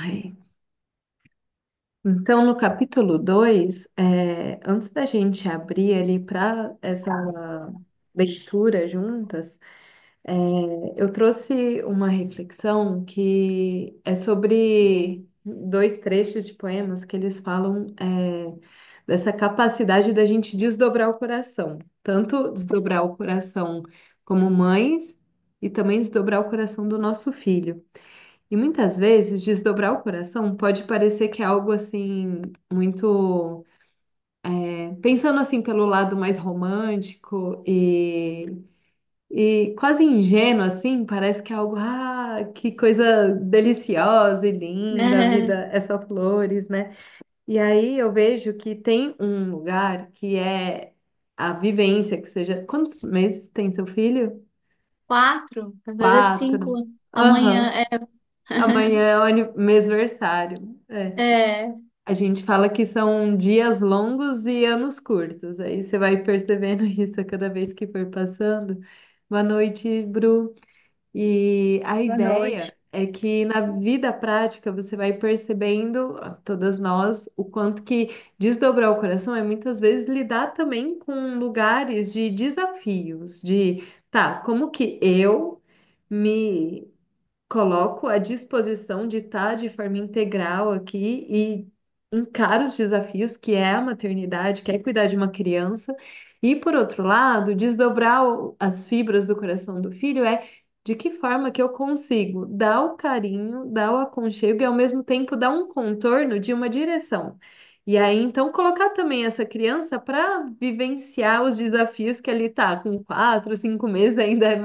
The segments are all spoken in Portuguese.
Ai. Então, no capítulo 2, antes da gente abrir ali para essa leitura juntas, é, eu trouxe uma reflexão que é sobre dois trechos de poemas que eles falam dessa capacidade da gente desdobrar o coração, tanto desdobrar o coração como mães e também desdobrar o coração do nosso filho. E muitas vezes desdobrar o coração pode parecer que é algo assim muito pensando assim pelo lado mais romântico e quase ingênuo assim, parece que é algo que coisa deliciosa e linda, a vida é só flores, né? E aí eu vejo que tem um lugar que é a vivência, que seja. Quantos meses tem seu filho? Quatro, vai fazer 5 4. amanhã. Aham. Amanhã é o mêsversário. É A gente fala que são dias longos e anos curtos. Aí você vai percebendo isso a cada vez que for passando. Boa noite, Bru. E a boa ideia noite. é que na vida prática você vai percebendo, todas nós, o quanto que desdobrar o coração é muitas vezes lidar também com lugares de desafios, de tá, como que eu me coloco à disposição de estar de forma integral aqui e encaro os desafios que é a maternidade, que é cuidar de uma criança. E, por outro lado, desdobrar as fibras do coração do filho é de que forma que eu consigo dar o carinho, dar o aconchego e, ao mesmo tempo, dar um contorno de uma direção. E aí, então, colocar também essa criança para vivenciar os desafios que ele tá com 4, 5 meses ainda é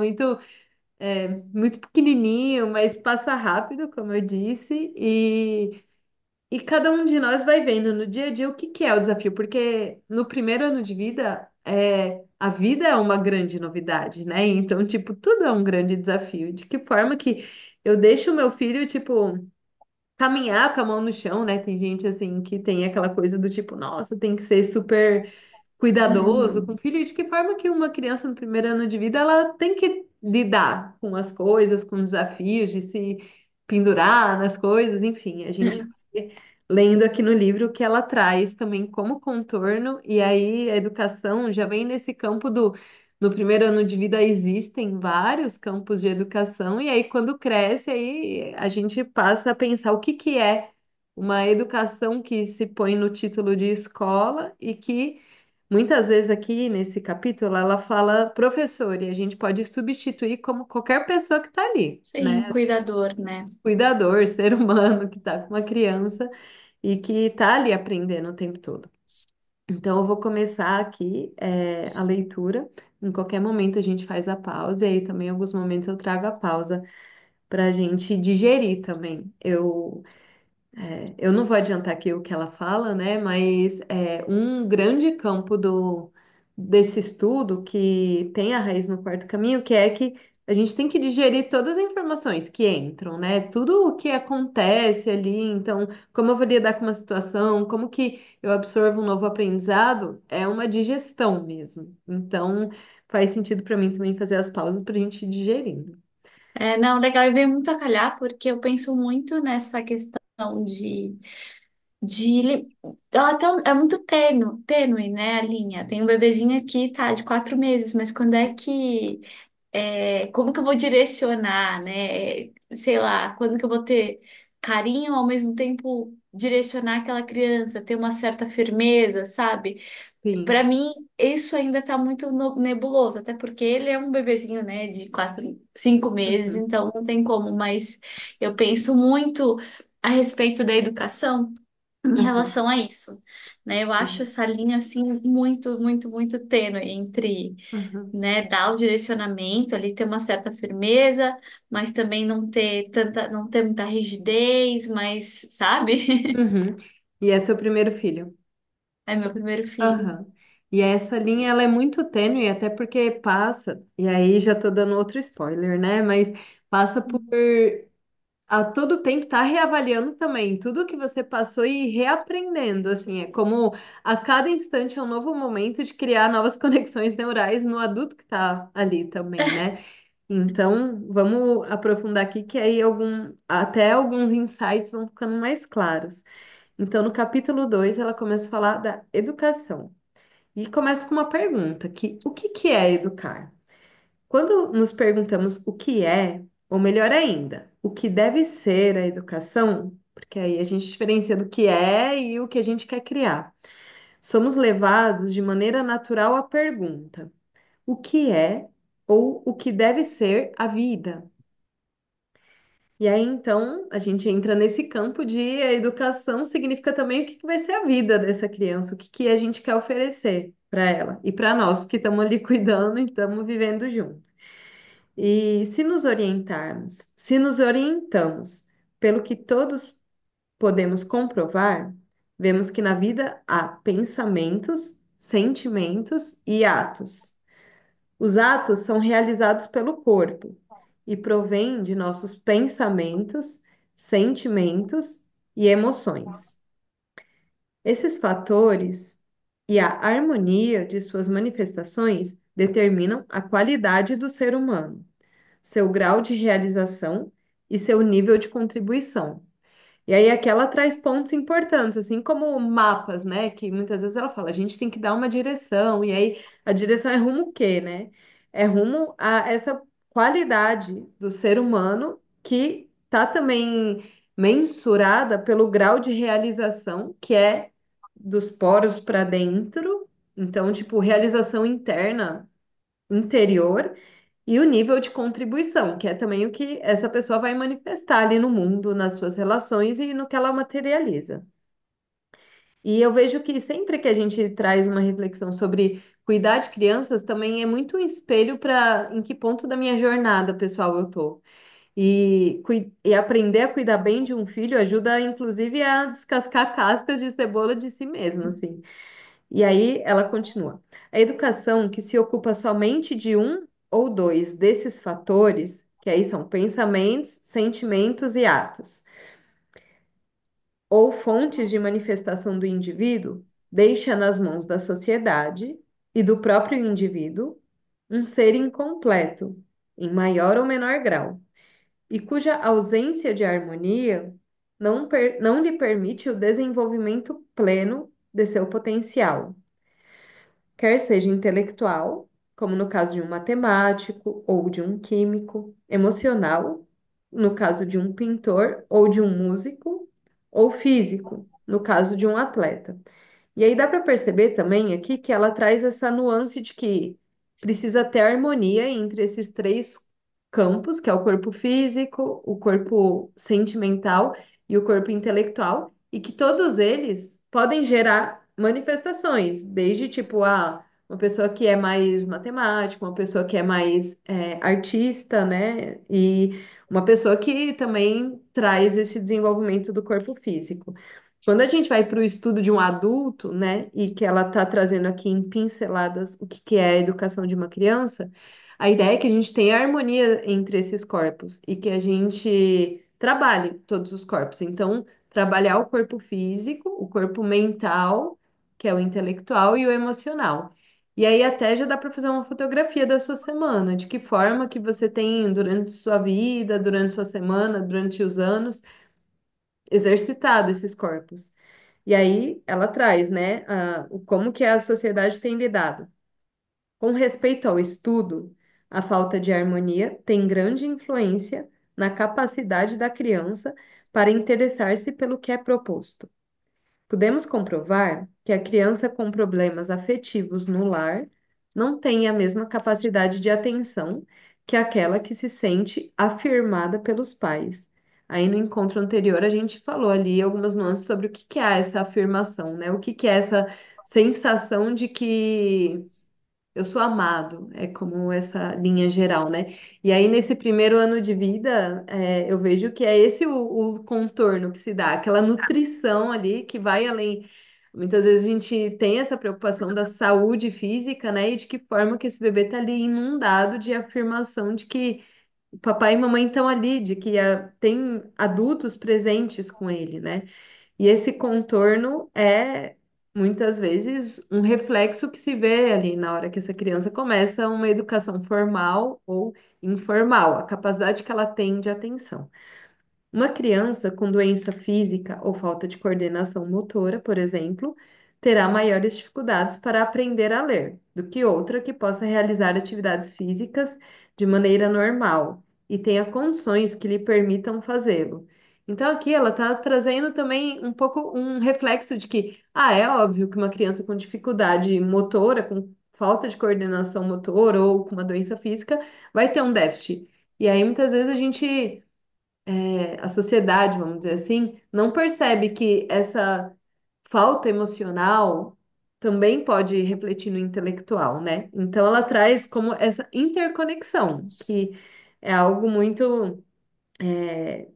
muito pequenininho, mas passa rápido, como eu disse, e cada um de nós vai vendo no dia a dia o que que é o desafio, porque no primeiro ano de vida, a vida é uma grande novidade, né? Então, tipo, tudo é um grande desafio. De que forma que eu deixo o meu filho, tipo, caminhar com a mão no chão, né? Tem gente assim que tem aquela coisa do tipo, nossa, tem que ser super cuidadoso com o Uhum. filho. De que forma que uma criança no primeiro ano de vida ela tem que lidar com as coisas, com os desafios de se pendurar nas coisas, enfim, a gente vai lendo aqui no livro o que ela traz também como contorno, e aí a educação já vem nesse campo do no primeiro ano de vida existem vários campos de educação, e aí quando cresce, aí a gente passa a pensar o que que é uma educação que se põe no título de escola e que muitas vezes aqui nesse capítulo ela fala professor, e a gente pode substituir como qualquer pessoa que está ali, Sim, né? cuidador, né? Cuidador, ser humano que está com uma criança e que está ali aprendendo o tempo todo. Então, eu vou começar aqui a leitura. Em qualquer momento a gente faz a pausa, e aí também em alguns momentos eu trago a pausa para a gente digerir também. Eu não vou adiantar aqui o que ela fala, né? Mas um grande campo desse estudo que tem a raiz no quarto caminho, que é que a gente tem que digerir todas as informações que entram, né? Tudo o que acontece ali. Então, como eu vou lidar com uma situação, como que eu absorvo um novo aprendizado, é uma digestão mesmo. Então, faz sentido para mim também fazer as pausas para a gente ir digerindo. É, não, legal, e veio muito a calhar, porque eu penso muito nessa questão de ela é muito tênue, né, a linha. Tem um bebezinho aqui, tá, de 4 meses, mas quando é que como que eu vou direcionar, né? Sei lá, quando que eu vou ter carinho ao mesmo tempo direcionar aquela criança, ter uma certa firmeza, sabe? Para Sim. mim, isso ainda tá muito nebuloso, até porque ele é um bebezinho, né, de 4, 5 meses, Uhum. então não tem como, mas eu penso muito a respeito da educação em Uhum. relação a isso, né? Eu acho Sim. essa linha assim muito, muito, muito tênue entre, Uhum. né, dar o direcionamento ali, ter uma certa firmeza, mas também não ter muita rigidez, mas, sabe? Uhum. E é seu primeiro filho? É meu primeiro filho. Aham. E essa linha ela é muito tênue, até porque passa, e aí já tô dando outro spoiler, né? Mas passa por a todo tempo tá reavaliando também tudo que você passou e reaprendendo, assim, é como a cada instante é um novo momento de criar novas conexões neurais no adulto que tá ali também, né? Então, vamos aprofundar aqui que aí até alguns insights vão ficando mais claros. Então, no capítulo 2, ela começa a falar da educação. E começa com uma pergunta, que o que que é educar? Quando nos perguntamos o que é, ou melhor ainda, o que deve ser a educação, porque aí a gente diferencia do que é e o que a gente quer criar. Somos levados de maneira natural à pergunta: o que é ou o que deve ser a vida? E aí então a gente entra nesse campo de a educação significa também o que que vai ser a vida dessa criança, o que que a gente quer oferecer para ela e para nós que estamos ali cuidando e estamos vivendo junto. E se nos orientamos pelo que todos podemos comprovar, vemos que na vida há pensamentos, sentimentos e atos. Os atos são realizados pelo corpo e provêm de nossos pensamentos, sentimentos e emoções. Esses fatores e a harmonia de suas manifestações determinam a qualidade do ser humano, seu grau de realização e seu nível de contribuição. E aí aqui ela traz pontos importantes, assim como mapas, né? Que muitas vezes ela fala, a gente tem que dar uma direção, e aí a direção é rumo o quê, né? É rumo a essa qualidade do ser humano que está também mensurada pelo grau de realização, que é dos poros para dentro, então, tipo, realização interna, interior e o nível de contribuição, que é também o que essa pessoa vai manifestar ali no mundo, nas suas relações e no que ela materializa. E eu vejo que sempre que a gente traz uma reflexão sobre cuidar de crianças, também é muito um espelho para em que ponto da minha jornada pessoal eu tô. E aprender a cuidar bem de um filho ajuda, inclusive, a descascar cascas de cebola de si mesmo, assim. E aí ela continua. A educação que se ocupa somente de um ou dois desses fatores, que aí são pensamentos, sentimentos e atos, ou fontes de manifestação do indivíduo, deixa nas mãos da sociedade e do próprio indivíduo um ser incompleto, em maior ou menor grau, e cuja ausência de harmonia não lhe permite o desenvolvimento pleno de seu potencial, quer seja intelectual, como no caso de um matemático ou de um químico, emocional, no caso de um pintor ou de um músico, ou físico, no caso de um atleta. E aí dá para perceber também aqui que ela traz essa nuance de que precisa ter harmonia entre esses três campos, que é o corpo físico, o corpo sentimental e o corpo intelectual, e que todos eles podem gerar manifestações, desde tipo uma pessoa que é mais matemática, uma pessoa que é mais artista, né? E uma pessoa que também traz esse desenvolvimento do corpo físico. Quando a gente vai para o estudo de um adulto, né, e que ela está trazendo aqui em pinceladas o que que é a educação de uma criança, a ideia é que a gente tenha harmonia entre esses corpos e que a gente trabalhe todos os corpos. Então, trabalhar o corpo físico, o corpo mental, que é o intelectual, e o emocional. E aí até já dá para fazer uma fotografia da sua semana, de que forma que você tem durante sua vida, durante sua semana, durante os anos exercitado esses corpos. E aí ela traz, né, como que a sociedade tem lidado. Com respeito ao estudo, a falta de harmonia tem grande influência na capacidade da criança para interessar-se pelo que é proposto. Podemos comprovar que a criança com problemas afetivos no lar não tem a mesma capacidade de atenção que aquela que se sente afirmada pelos pais. Aí no encontro anterior a gente falou ali algumas nuances sobre o que que é essa afirmação, né? O que que é essa sensação de que eu sou amado, é como essa linha geral, né? E aí, nesse primeiro ano de vida, eu vejo que é esse o contorno que se dá, aquela nutrição ali que vai além. Muitas vezes a gente tem essa preocupação da saúde física, né? E de que forma que esse bebê tá ali inundado de afirmação de que papai e mamãe estão ali, de que tem adultos presentes com ele, né? E esse contorno é muitas vezes um reflexo que se vê ali na hora que essa criança começa uma educação formal ou informal, a capacidade que ela tem de atenção. Uma criança com doença física ou falta de coordenação motora, por exemplo, terá maiores dificuldades para aprender a ler do que outra que possa realizar atividades físicas de maneira normal e tenha condições que lhe permitam fazê-lo. Então, aqui ela está trazendo também um pouco um reflexo de que, é óbvio que uma criança com dificuldade motora, com falta de coordenação motora ou com uma doença física, vai ter um déficit. E aí, muitas vezes, a sociedade, vamos dizer assim, não percebe que essa falta emocional também pode refletir no intelectual, né? Então ela traz como essa interconexão, que é algo muito,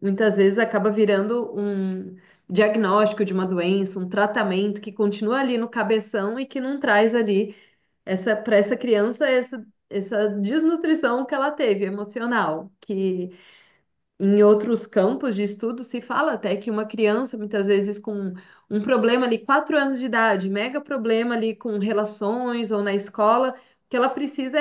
muitas vezes acaba virando um diagnóstico de uma doença, um tratamento que continua ali no cabeção e que não traz ali essa para essa criança essa desnutrição que ela teve emocional, que em outros campos de estudo se fala até que uma criança, muitas vezes com um problema ali, 4 anos de idade, mega problema ali com relações ou na escola, que ela precisa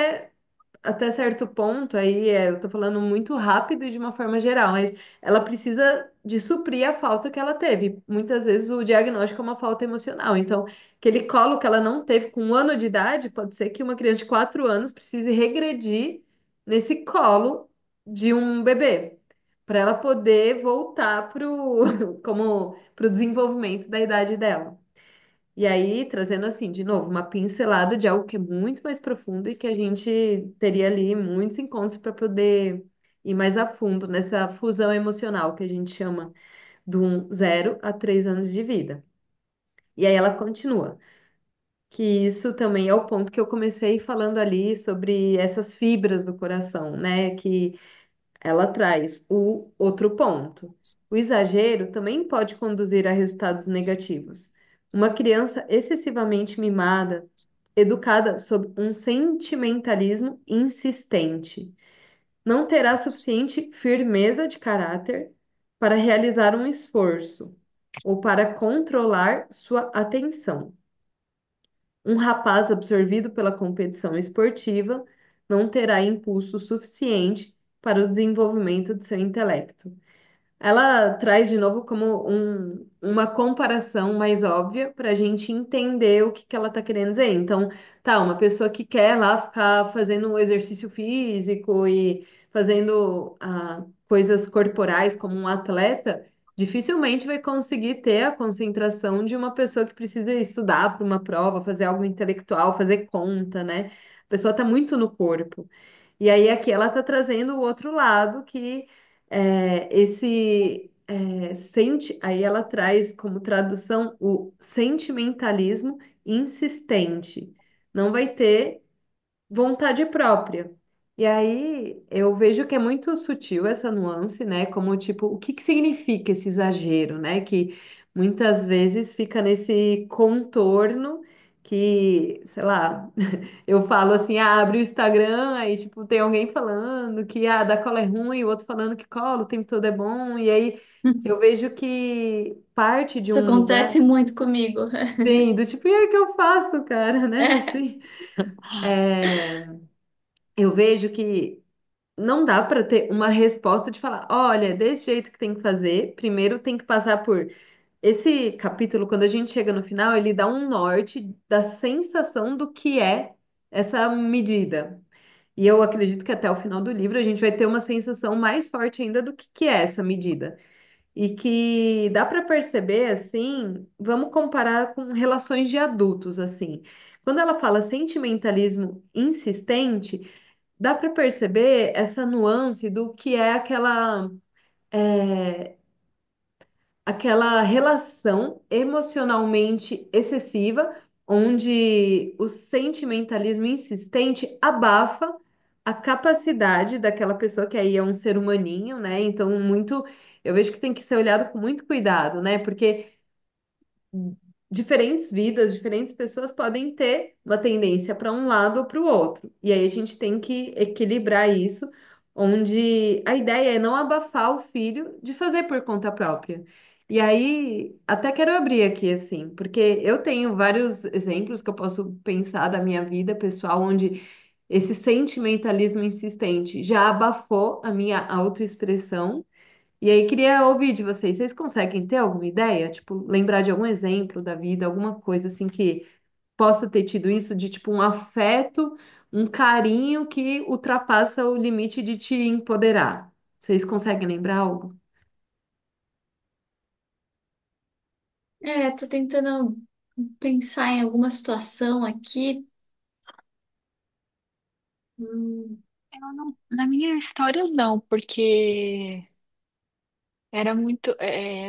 até certo ponto, eu tô falando muito rápido e de uma forma geral, mas ela precisa de suprir a falta que ela teve. Muitas vezes o diagnóstico é uma falta emocional. Então, aquele colo que ela não teve com 1 ano de idade, pode ser que uma criança de 4 anos precise regredir nesse colo de um bebê, para ela poder voltar como pro desenvolvimento da idade dela. E aí, trazendo assim, de novo, uma pincelada de algo que é muito mais profundo e que a gente teria ali muitos encontros para poder ir mais a fundo nessa fusão emocional que a gente chama do 0 a 3 anos de vida. E aí ela continua, que isso também é o ponto que eu comecei falando ali sobre essas fibras do coração, né? Que ela traz o outro ponto. O exagero também pode conduzir a resultados negativos. Uma criança excessivamente mimada, educada sob um sentimentalismo insistente, não terá suficiente firmeza de caráter para realizar um esforço ou para controlar sua atenção. Um rapaz absorvido pela competição esportiva não terá impulso suficiente para o desenvolvimento de seu intelecto. Ela traz de novo como uma comparação mais óbvia para a gente entender o que, que ela está querendo dizer. Então, tá, uma pessoa que quer lá ficar fazendo um exercício físico e fazendo coisas corporais como um atleta, dificilmente vai conseguir ter a concentração de uma pessoa que precisa estudar para uma prova, fazer algo intelectual, fazer conta, né? A pessoa está muito no corpo. E aí aqui ela está trazendo o outro lado que aí ela traz como tradução o sentimentalismo insistente. Não vai ter vontade própria. E aí eu vejo que é muito sutil essa nuance, né? Como tipo, o que que significa esse exagero, né? Que muitas vezes fica nesse contorno que, sei lá, eu falo assim, abre o Instagram, aí tipo, tem alguém falando que da cola é ruim, o outro falando que cola o tempo todo é bom, e aí eu vejo que parte de Isso um acontece lugar, muito comigo. sim, do tipo, e aí o que eu faço, cara, né? É. Assim, é, eu vejo que não dá para ter uma resposta de falar, olha, desse jeito que tem que fazer, primeiro tem que passar por esse capítulo, quando a gente chega no final, ele dá um norte da sensação do que é essa medida. E eu acredito que até o final do livro a gente vai ter uma sensação mais forte ainda do que é essa medida. E que dá para perceber assim, vamos comparar com relações de adultos assim. Quando ela fala sentimentalismo insistente, dá para perceber essa nuance do que é aquela relação emocionalmente excessiva, onde o sentimentalismo insistente abafa a capacidade daquela pessoa, que aí é um ser humaninho, né? Então, eu vejo que tem que ser olhado com muito cuidado, né? Porque diferentes vidas, diferentes pessoas podem ter uma tendência para um lado ou para o outro. E aí a gente tem que equilibrar isso, onde a ideia é não abafar o filho de fazer por conta própria. E aí, até quero abrir aqui, assim, porque eu tenho vários exemplos que eu posso pensar da minha vida pessoal, onde esse sentimentalismo insistente já abafou a minha autoexpressão. E aí, queria ouvir de vocês. Vocês conseguem ter alguma ideia? Tipo, lembrar de algum exemplo da vida, alguma coisa assim que possa ter tido isso, de tipo um afeto, um carinho que ultrapassa o limite de te empoderar? Vocês conseguem lembrar algo? É, tô tentando pensar em alguma situação aqui. Hum, Eu não, na minha história, não, porque era muito.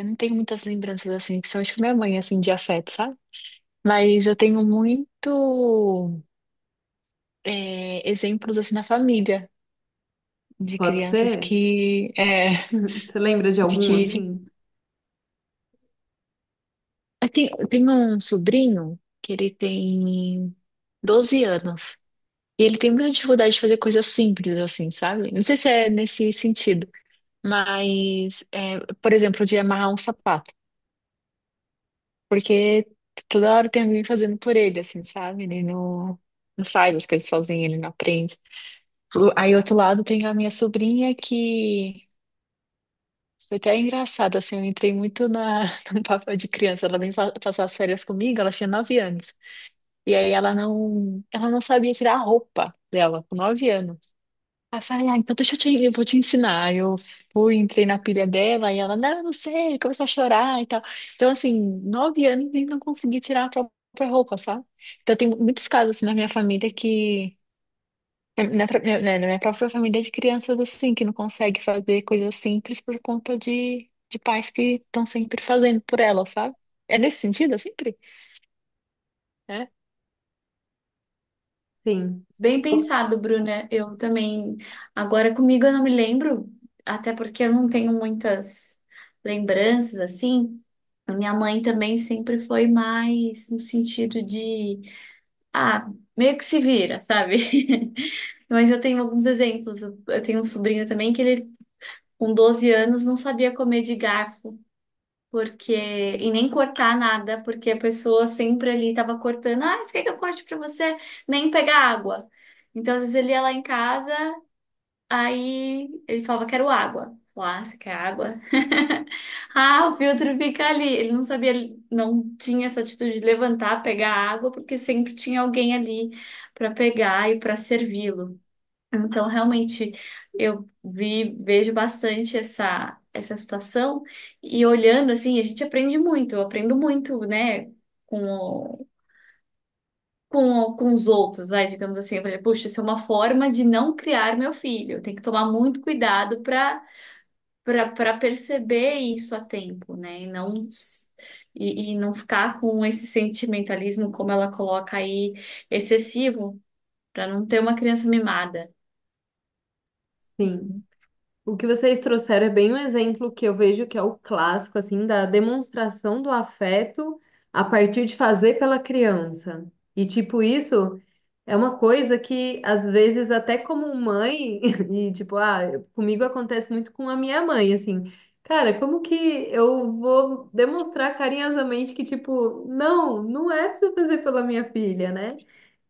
Não tenho muitas lembranças assim, principalmente com minha mãe, assim, de afeto, sabe? Mas eu tenho muito exemplos assim na família de Pode crianças ser? que. Você lembra de De algum que. assim? Eu tenho um sobrinho que ele tem 12 anos. E ele tem muita dificuldade de fazer coisas simples, assim, sabe? Não sei se é nesse sentido, mas, por exemplo, de amarrar um sapato. Porque toda hora tem alguém fazendo por ele, assim, sabe? Ele não faz as coisas sozinho, ele não aprende. Aí, outro lado, tem a minha sobrinha que foi até engraçado, assim, eu entrei muito no papel de criança. Ela vem passar as férias comigo, ela tinha 9 anos. E aí ela não sabia tirar a roupa dela, com 9 anos. Aí eu falei, então deixa eu vou te ensinar. Aí eu fui, entrei na pilha dela e ela, não, não sei, começou a chorar e tal. Então, assim, 9 anos e não consegui tirar a própria roupa, sabe? Então, tem muitos casos, assim, na minha família que, na minha própria família de crianças, assim, que não consegue fazer coisas simples por conta de pais que estão sempre fazendo por ela, sabe? É nesse sentido, sempre? É. Sim. bem pensado, Bruna. Eu também. Agora comigo eu não me lembro, até porque eu não tenho muitas lembranças assim. A minha mãe também sempre foi mais no sentido de, meio que se vira, sabe? Mas eu tenho alguns exemplos. Eu tenho um sobrinho também que ele, com 12 anos, não sabia comer de garfo. Porque e nem cortar nada, porque a pessoa sempre ali estava cortando. Ah, você quer que eu corte para você? Nem pegar água. Então, às vezes ele ia lá em casa, aí ele falava, quero água. Lá, você quer água? Ah, o filtro fica ali. Ele não sabia, não tinha essa atitude de levantar, pegar água, porque sempre tinha alguém ali para pegar e para servi-lo. Então, realmente, vejo bastante essa situação e olhando assim, a gente aprende muito, eu aprendo muito, né, com, com os outros, vai, digamos assim. Eu falei, puxa, isso é uma forma de não criar meu filho. Eu tenho que tomar muito cuidado para perceber isso a tempo, né, e não ficar com esse sentimentalismo, como ela coloca aí, excessivo, para não ter uma criança mimada. Sim. O que vocês trouxeram é bem um exemplo que eu vejo que é o clássico, assim, da demonstração do afeto a partir de fazer pela criança. E, tipo, isso é uma coisa que, às vezes, até como mãe, e, tipo, comigo acontece muito com a minha mãe, assim, cara, como que eu vou demonstrar carinhosamente que, tipo, não, não é pra você fazer pela minha filha, né?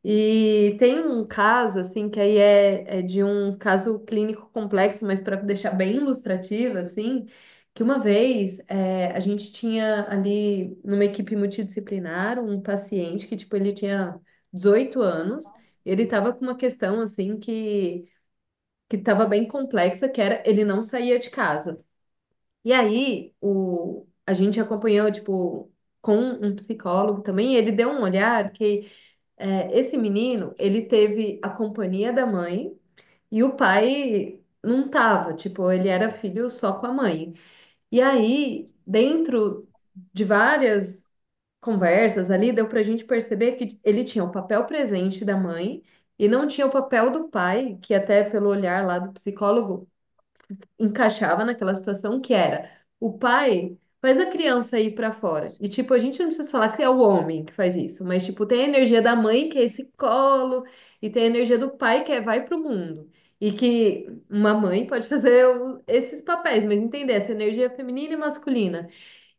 E tem um caso, assim, que aí é de um caso clínico complexo, mas para deixar bem ilustrativo, assim, que uma vez a gente tinha ali numa equipe multidisciplinar um paciente que, tipo, ele tinha 18 anos, ele estava com uma questão, assim, que estava bem complexa, que era ele não saía de casa. E aí, a gente acompanhou, tipo, com um psicólogo também, e ele deu um olhar que esse menino, ele teve a companhia da mãe e o pai não tava, tipo, ele era filho só com a mãe. E aí, dentro de várias conversas ali, deu pra gente perceber que ele tinha o papel presente da mãe e não tinha o papel do pai, que até pelo olhar lá do psicólogo encaixava naquela situação que era o pai faz a criança ir pra fora. E tipo, a gente não precisa falar que é o homem que faz isso, mas tipo, tem a energia da mãe que é esse colo e tem a energia do pai que é vai pro mundo. E que uma mãe pode fazer esses papéis, mas entender essa energia feminina e masculina.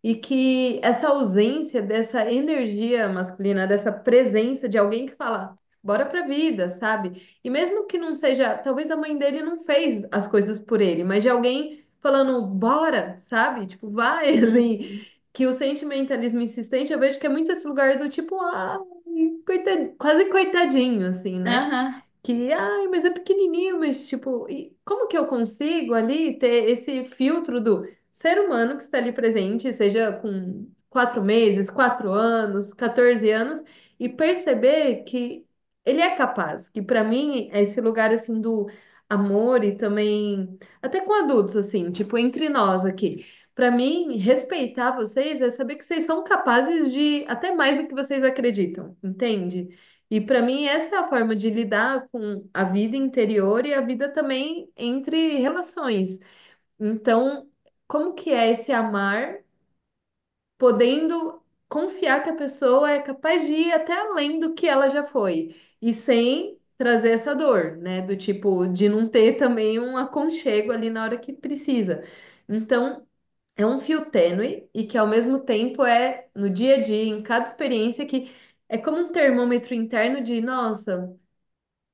e que essa ausência dessa energia masculina, dessa presença de alguém que fala, bora pra vida, sabe? E mesmo que não seja, talvez a mãe dele não fez as coisas por ele, mas de alguém falando, bora, sabe? Tipo, vai, assim, Uhum. que o sentimentalismo insistente, eu vejo que é muito esse lugar do tipo, quase coitadinho, assim, né? Aham. Que, ai, mas é pequenininho, mas tipo, e como que eu consigo ali ter esse filtro do ser humano que está ali presente, seja com 4 meses, 4 anos, 14 anos, e perceber que ele é capaz, que para mim é esse lugar assim do amor e também até com adultos assim, tipo entre nós aqui. Para mim, respeitar vocês é saber que vocês são capazes de até mais do que vocês acreditam, entende? E para mim, essa é a forma de lidar com a vida interior e a vida também entre relações. Então, como que é esse amar, podendo confiar que a pessoa é capaz de ir até além do que ela já foi, e sem trazer essa dor, né? Do tipo, de não ter também um aconchego ali na hora que precisa. Então, é um fio tênue e que ao mesmo tempo é no dia a dia, em cada experiência, que é como um termômetro interno de, nossa,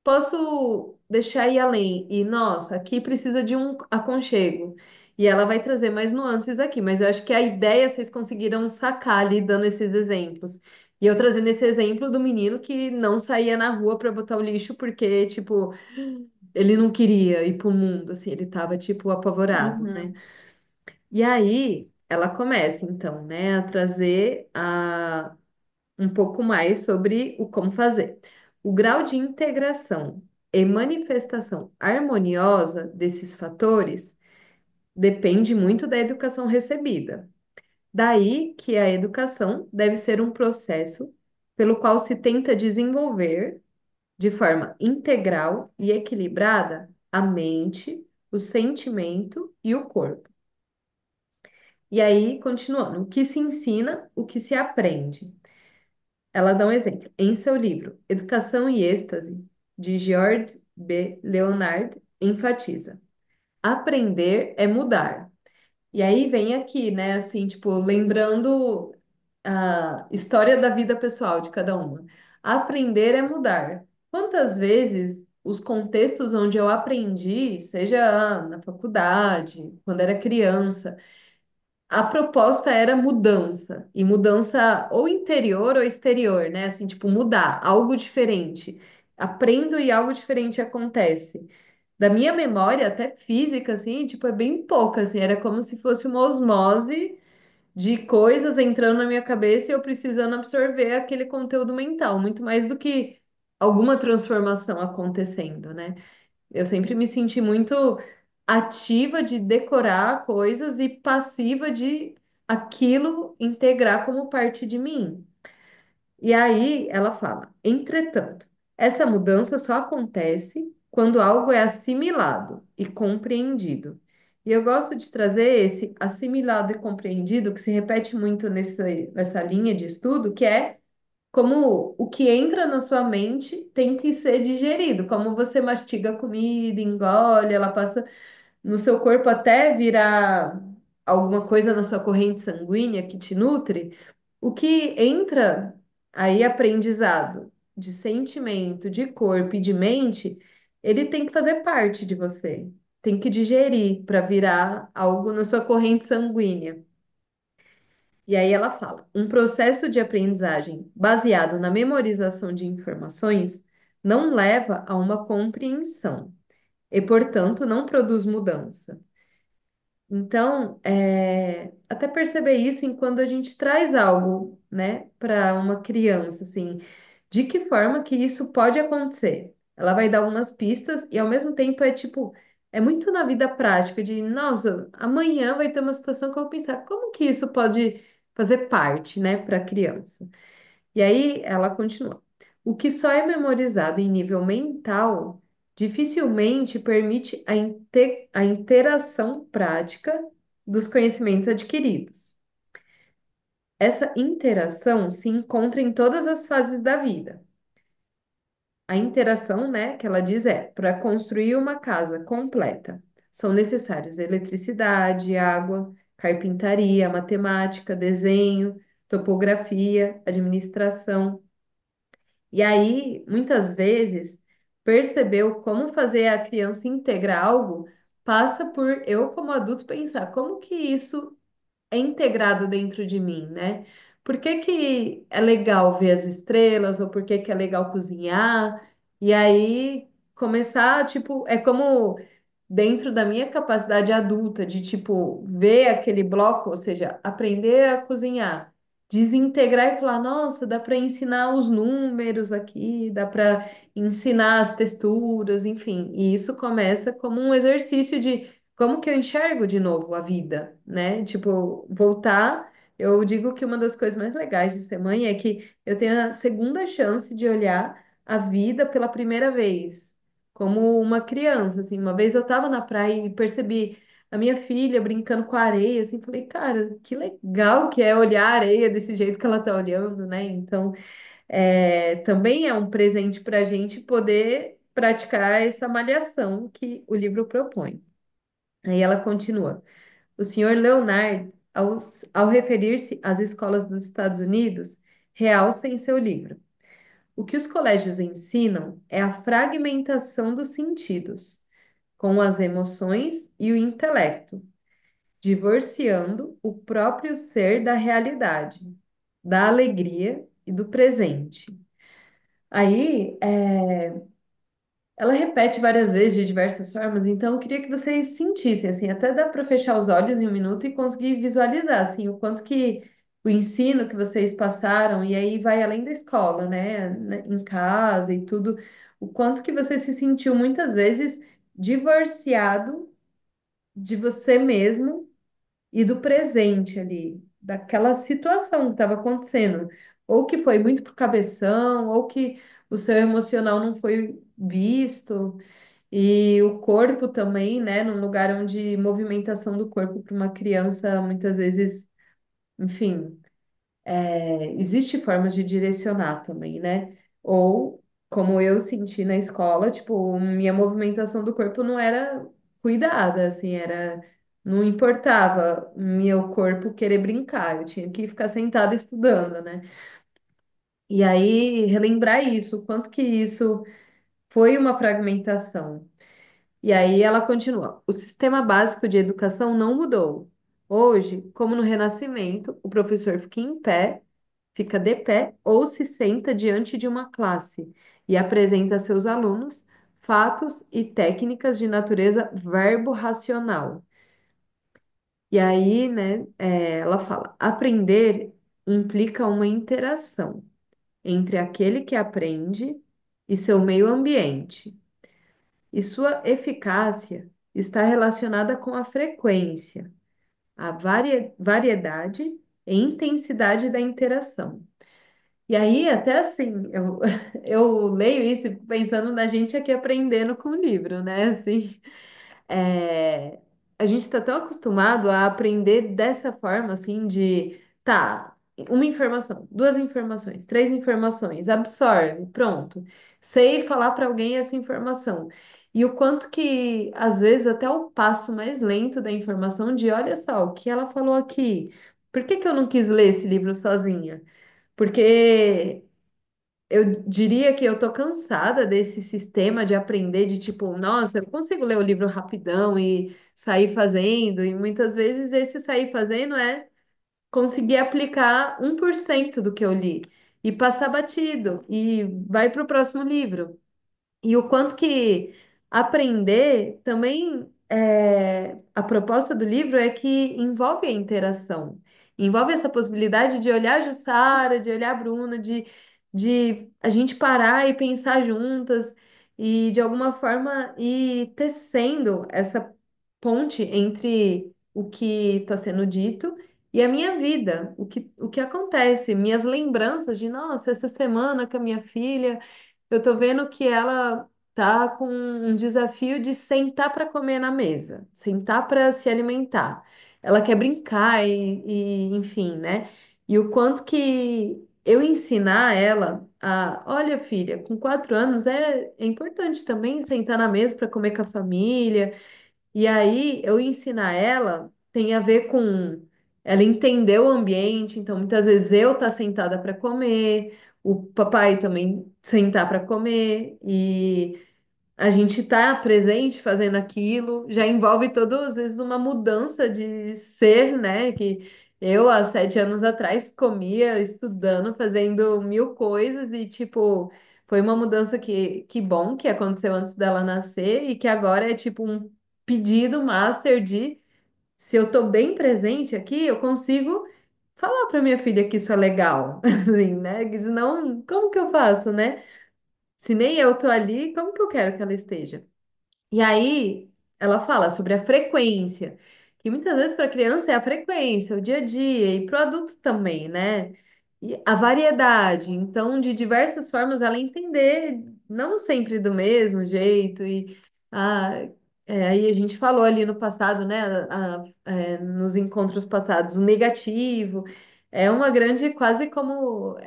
posso deixar ir além. E, nossa, aqui precisa de um aconchego. E ela vai trazer mais nuances aqui, mas eu acho que a ideia vocês conseguiram sacar ali dando esses exemplos. E eu trazendo esse exemplo do menino que não saía na rua para botar o lixo porque, tipo, ele não queria ir pro mundo, assim, ele tava, tipo, apavorado, né? Uhum. E aí ela começa, então, né, a trazer um pouco mais sobre o como fazer. O grau de integração e manifestação harmoniosa desses fatores depende muito da educação recebida. Daí que a educação deve ser um processo pelo qual se tenta desenvolver de forma integral e equilibrada a mente, o sentimento e o corpo. E aí, continuando, o que se ensina, o que se aprende. Ela dá um exemplo. Em seu livro Educação e Êxtase, de George B. Leonard, enfatiza: aprender é mudar. E aí vem aqui, né, assim, tipo, lembrando a história da vida pessoal de cada uma. Aprender é mudar. Quantas vezes os contextos onde eu aprendi, seja na faculdade, quando era criança, a proposta era mudança, e mudança ou interior ou exterior, né? Assim, tipo, mudar, algo diferente. Aprendo e algo diferente acontece. Da minha memória, até física, assim, tipo, é bem pouca, assim, era como se fosse uma osmose de coisas entrando na minha cabeça e eu precisando absorver aquele conteúdo mental, muito mais do que alguma transformação acontecendo, né? Eu sempre me senti muito ativa de decorar coisas e passiva de aquilo integrar como parte de mim. E aí ela fala: entretanto, essa mudança só acontece quando algo é assimilado e compreendido. E eu gosto de trazer esse assimilado e compreendido, que se repete muito nessa linha de estudo, que é como o que entra na sua mente tem que ser digerido, como você mastiga a comida, engole, ela passa no seu corpo até virar alguma coisa na sua corrente sanguínea que te nutre. O que entra aí, aprendizado de sentimento, de corpo e de mente, ele tem que fazer parte de você, tem que digerir para virar algo na sua corrente sanguínea. E aí ela fala: um processo de aprendizagem baseado na memorização de informações não leva a uma compreensão e, portanto, não produz mudança. Então, até perceber isso em quando a gente traz algo, né, para uma criança, assim, de que forma que isso pode acontecer? Ela vai dar algumas pistas e ao mesmo tempo é tipo, é muito na vida prática de, nossa, amanhã vai ter uma situação que eu vou pensar, como que isso pode fazer parte, né, para a criança? E aí ela continua. O que só é memorizado em nível mental dificilmente permite a interação prática dos conhecimentos adquiridos. Essa interação se encontra em todas as fases da vida. A interação, né, que ela diz é, para construir uma casa completa, são necessários eletricidade, água, carpintaria, matemática, desenho, topografia, administração. E aí, muitas vezes, percebeu como fazer a criança integrar algo passa por eu, como adulto, pensar como que isso é integrado dentro de mim, né? Por que que é legal ver as estrelas, ou por que que é legal cozinhar? E aí começar, tipo, é como dentro da minha capacidade adulta de, tipo, ver aquele bloco, ou seja, aprender a cozinhar, desintegrar e falar, nossa, dá para ensinar os números aqui, dá para ensinar as texturas, enfim. E isso começa como um exercício de como que eu enxergo de novo a vida, né? Tipo, voltar. Eu digo que uma das coisas mais legais de ser mãe é que eu tenho a segunda chance de olhar a vida pela primeira vez como uma criança, assim. Uma vez eu tava na praia e percebi a minha filha brincando com a areia, assim, falei, cara, que legal que é olhar a areia desse jeito que ela tá olhando, né? Então, também é um presente para a gente poder praticar essa malhação que o livro propõe. Aí ela continua. O senhor Leonard, ao referir-se às escolas dos Estados Unidos, realça em seu livro. O que os colégios ensinam é a fragmentação dos sentidos, com as emoções e o intelecto, divorciando o próprio ser da realidade, da alegria e do presente. Aí, ela repete várias vezes de diversas formas, então eu queria que vocês sentissem, assim, até dá para fechar os olhos em um minuto e conseguir visualizar, assim, o quanto que o ensino que vocês passaram, e aí vai além da escola, né, em casa e tudo, o quanto que você se sentiu muitas vezes divorciado de você mesmo e do presente ali, daquela situação que estava acontecendo, ou que foi muito pro cabeção, ou que o seu emocional não foi visto. E o corpo também, né? Num lugar onde movimentação do corpo para uma criança, muitas vezes, enfim, existe formas de direcionar também, né? Ou, como eu senti na escola, tipo, minha movimentação do corpo não era cuidada, assim, não importava meu corpo querer brincar, eu tinha que ficar sentada estudando, né? E aí, relembrar isso, o quanto que isso foi uma fragmentação. E aí ela continua: o sistema básico de educação não mudou. Hoje, como no Renascimento, o professor fica em pé, fica de pé ou se senta diante de uma classe e apresenta a seus alunos fatos e técnicas de natureza verbo-racional. E aí, né, ela fala: aprender implica uma interação entre aquele que aprende e seu meio ambiente e sua eficácia está relacionada com a frequência, a variedade e intensidade da interação. E aí, até assim, eu leio isso e fico pensando na gente aqui aprendendo com o livro, né? Assim, é, a gente está tão acostumado a aprender dessa forma, assim, de, tá, uma informação, duas informações, três informações, absorve, pronto. Sei falar para alguém essa informação. E o quanto que, às vezes, até o passo mais lento da informação de, olha só, o que ela falou aqui. Por que que eu não quis ler esse livro sozinha? Porque eu diria que eu tô cansada desse sistema de aprender de tipo, nossa, eu consigo ler o livro rapidão e sair fazendo, e muitas vezes esse sair fazendo é conseguir aplicar 1% do que eu li e passar batido e vai para o próximo livro. E o quanto que aprender também a proposta do livro é que envolve a interação, envolve essa possibilidade de olhar a Jussara, de olhar a Bruna, de a gente parar e pensar juntas e de alguma forma ir tecendo essa ponte entre o que está sendo dito e a minha vida, o que acontece, minhas lembranças de, nossa, essa semana com a minha filha. Eu tô vendo que ela tá com um desafio de sentar para comer na mesa, sentar para se alimentar. Ela quer brincar enfim, né? E o quanto que eu ensinar ela a, olha, filha, com 4 anos é importante também sentar na mesa para comer com a família. E aí eu ensinar ela. tem a ver com ela entender o ambiente, então muitas vezes eu estar sentada para comer, o papai também sentar para comer e a gente tá presente fazendo aquilo, já envolve todas as vezes uma mudança de ser, né? Que eu, há 7 anos atrás, comia, estudando, fazendo mil coisas e, tipo, foi uma mudança que bom que aconteceu antes dela nascer e que agora é, tipo, um pedido master de se eu tô bem presente aqui, eu consigo falar para minha filha que isso é legal, assim, né? Que senão, como que eu faço, né? Se nem eu tô ali, como que eu quero que ela esteja? E aí ela fala sobre a frequência, que muitas vezes para a criança é a frequência, o dia a dia, e para o adulto também, né? E a variedade, então, de diversas formas ela entender, não sempre do mesmo jeito, e ah, aí a gente falou ali no passado, né? Nos encontros passados, o negativo é uma grande, quase como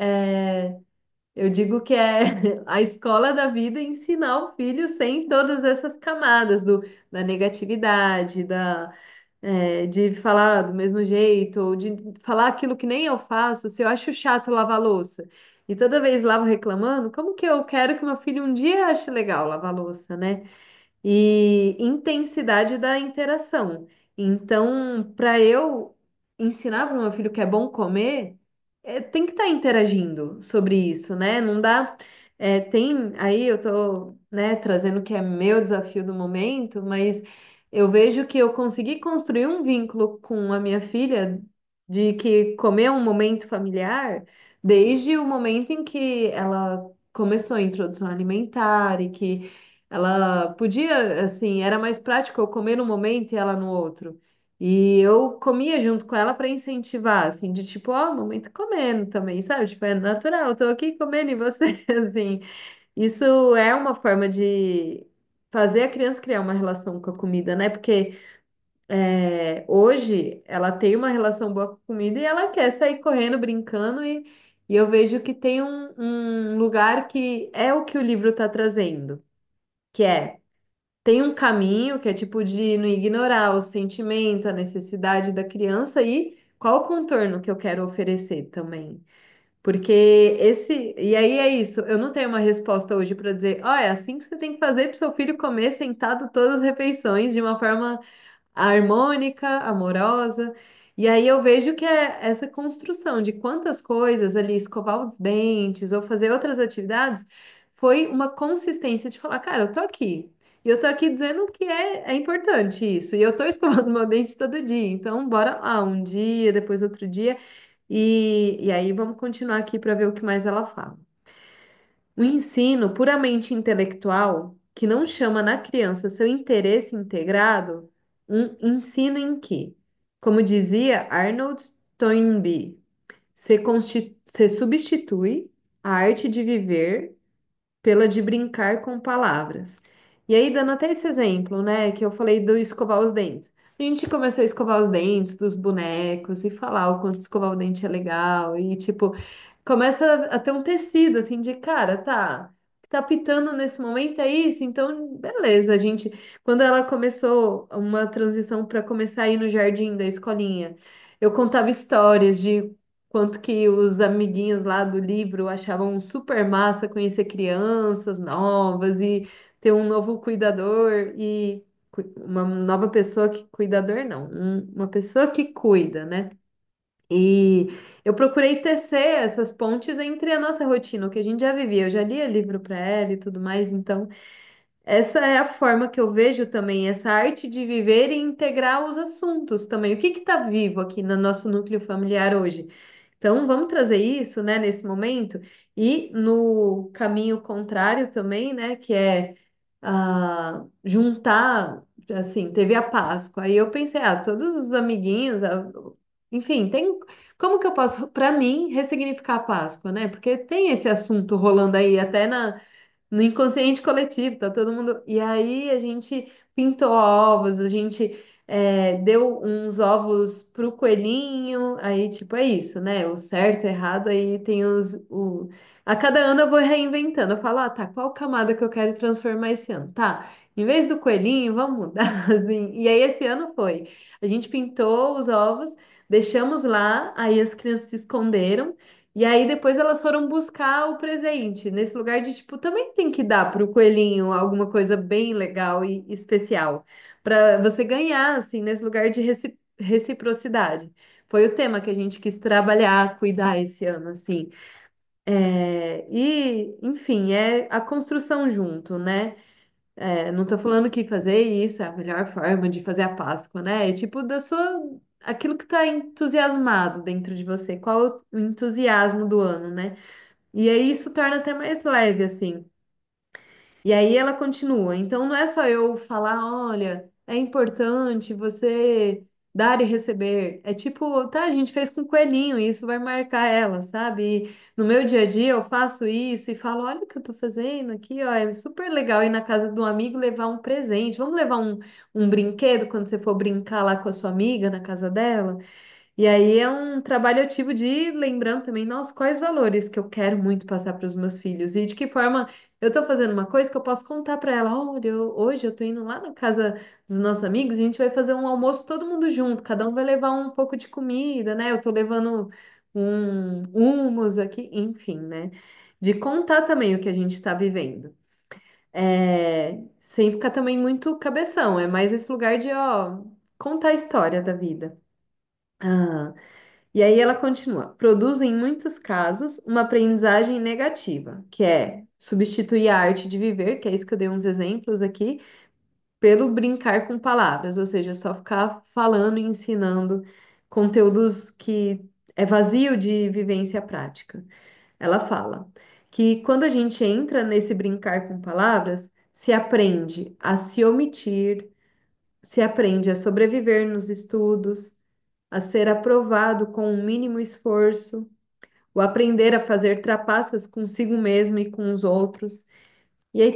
eu digo que é a escola da vida ensinar o filho sem todas essas camadas da negatividade, de falar do mesmo jeito, ou de falar aquilo que nem eu faço. Se eu acho chato lavar louça e toda vez lavo reclamando, como que eu quero que meu filho um dia ache legal lavar louça, né? E intensidade da interação. Então, para eu ensinar para o meu filho que é bom comer, tem que estar interagindo sobre isso, né? Não dá. Tem aí eu tô, né, trazendo o que é meu desafio do momento, mas eu vejo que eu consegui construir um vínculo com a minha filha de que comer é um momento familiar desde o momento em que ela começou a introdução alimentar e que ela podia, assim, era mais prático eu comer num momento e ela no outro. E eu comia junto com ela para incentivar, assim, de tipo, ó, mamãe tá comendo também, sabe? Tipo, é natural, eu tô aqui comendo e você, assim. Isso é uma forma de fazer a criança criar uma relação com a comida, né? Porque hoje ela tem uma relação boa com a comida e ela quer sair correndo, brincando, e eu vejo que tem um lugar que é o que o livro tá trazendo, que é tem um caminho que é tipo de não ignorar o sentimento, a necessidade da criança e qual o contorno que eu quero oferecer também. Porque e aí é isso, eu não tenho uma resposta hoje para dizer, ó, é assim que você tem que fazer para o seu filho comer sentado todas as refeições de uma forma harmônica, amorosa. E aí eu vejo que é essa construção de quantas coisas ali, escovar os dentes ou fazer outras atividades, foi uma consistência de falar, cara, eu tô aqui. E eu tô aqui dizendo que é importante isso. E eu tô escovando meu dente todo dia. Então, bora lá, um dia, depois outro dia. E aí vamos continuar aqui para ver o que mais ela fala. O ensino puramente intelectual, que não chama na criança seu interesse integrado, um ensino em que, como dizia Arnold Toynbee, se substitui a arte de viver pela de brincar com palavras. E aí, dando até esse exemplo, né, que eu falei do escovar os dentes. A gente começou a escovar os dentes dos bonecos e falar o quanto escovar o dente é legal e, tipo, começa a ter um tecido, assim, de cara, tá pitando nesse momento é isso, então, beleza, a gente, quando ela começou uma transição para começar a ir no jardim da escolinha, eu contava histórias de quanto que os amiguinhos lá do livro achavam super massa conhecer crianças novas e ter um novo cuidador e uma nova pessoa que cuidador não, uma pessoa que cuida, né? E eu procurei tecer essas pontes entre a nossa rotina, o que a gente já vivia. Eu já lia livro para ela e tudo mais, então essa é a forma que eu vejo também, essa arte de viver e integrar os assuntos também. O que está vivo aqui no nosso núcleo familiar hoje? Então, vamos trazer isso, né, nesse momento. E no caminho contrário também, né, que é juntar, assim, teve a Páscoa. Aí eu pensei, todos os amiguinhos, enfim, tem. Como que eu posso, para mim, ressignificar a Páscoa, né? Porque tem esse assunto rolando aí, até no inconsciente coletivo, tá todo mundo. E aí a gente pintou ovos, a gente deu uns ovos pro coelhinho, aí tipo é isso, né? O certo, o errado, aí tem A cada ano eu vou reinventando. Eu falo, tá, qual camada que eu quero transformar esse ano? Tá. Em vez do coelhinho, vamos mudar, assim. E aí esse ano foi. A gente pintou os ovos, deixamos lá, aí as crianças se esconderam. E aí depois elas foram buscar o presente. Nesse lugar de tipo, também tem que dar para o coelhinho alguma coisa bem legal e especial. Para você ganhar, assim, nesse lugar de reciprocidade. Foi o tema que a gente quis trabalhar, cuidar esse ano, assim. E, enfim, é a construção junto, né? Não tô falando que fazer isso é a melhor forma de fazer a Páscoa, né? É tipo da sua, aquilo que tá entusiasmado dentro de você, qual o entusiasmo do ano, né? E aí isso torna até mais leve, assim. E aí ela continua. Então não é só eu falar, olha, é importante você dar e receber. É tipo, tá, a gente fez com coelhinho, e isso vai marcar ela, sabe? E no meu dia a dia eu faço isso e falo, olha o que eu tô fazendo aqui, ó, é super legal ir na casa de um amigo levar um presente. Vamos levar um brinquedo quando você for brincar lá com a sua amiga na casa dela? E aí é um trabalho ativo de ir lembrando também, nossa, quais valores que eu quero muito passar para os meus filhos e de que forma eu estou fazendo uma coisa que eu posso contar para ela, olha, hoje eu estou indo lá na casa dos nossos amigos, e a gente vai fazer um almoço todo mundo junto, cada um vai levar um pouco de comida, né? Eu estou levando um hummus aqui, enfim, né? De contar também o que a gente está vivendo. Sem ficar também muito cabeção, é mais esse lugar de, ó, contar a história da vida. Ah, e aí ela continua: produz em muitos casos uma aprendizagem negativa, que é substituir a arte de viver, que é isso que eu dei uns exemplos aqui, pelo brincar com palavras, ou seja, só ficar falando e ensinando conteúdos que é vazio de vivência prática. Ela fala que quando a gente entra nesse brincar com palavras, se aprende a se omitir, se aprende a sobreviver nos estudos, a ser aprovado com o mínimo esforço, o aprender a fazer trapaças consigo mesmo e com os outros. E aí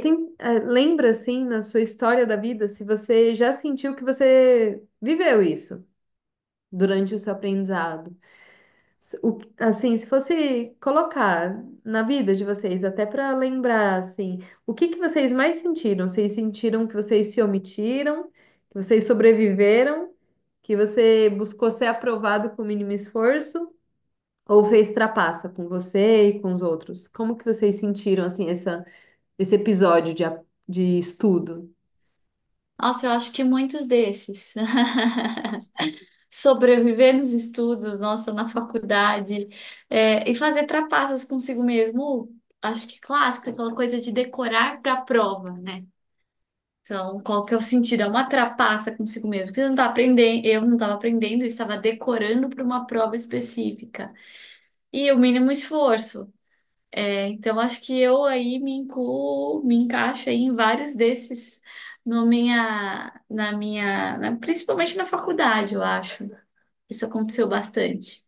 lembra assim na sua história da vida se você já sentiu que você viveu isso durante o seu aprendizado. Assim, se fosse colocar na vida de vocês, até para lembrar, assim, o que que vocês mais sentiram? Vocês sentiram que vocês se omitiram, que vocês sobreviveram, que você buscou ser aprovado com o mínimo esforço, ou fez trapaça com você e com os outros? Como que vocês sentiram, assim, esse episódio de estudo? Nossa, eu acho que muitos desses. Sobreviver nos estudos, nossa, na faculdade, e fazer trapaças consigo mesmo. Acho que clássico, aquela coisa de decorar para a prova, né? Então, qual que é o sentido? É uma trapaça consigo mesmo. Porque você não tá aprendendo, eu não estava aprendendo, eu estava decorando para uma prova específica. E o mínimo esforço. Então, acho que eu aí me incluo, me encaixo aí em vários desses no principalmente na faculdade, eu acho. Isso aconteceu bastante.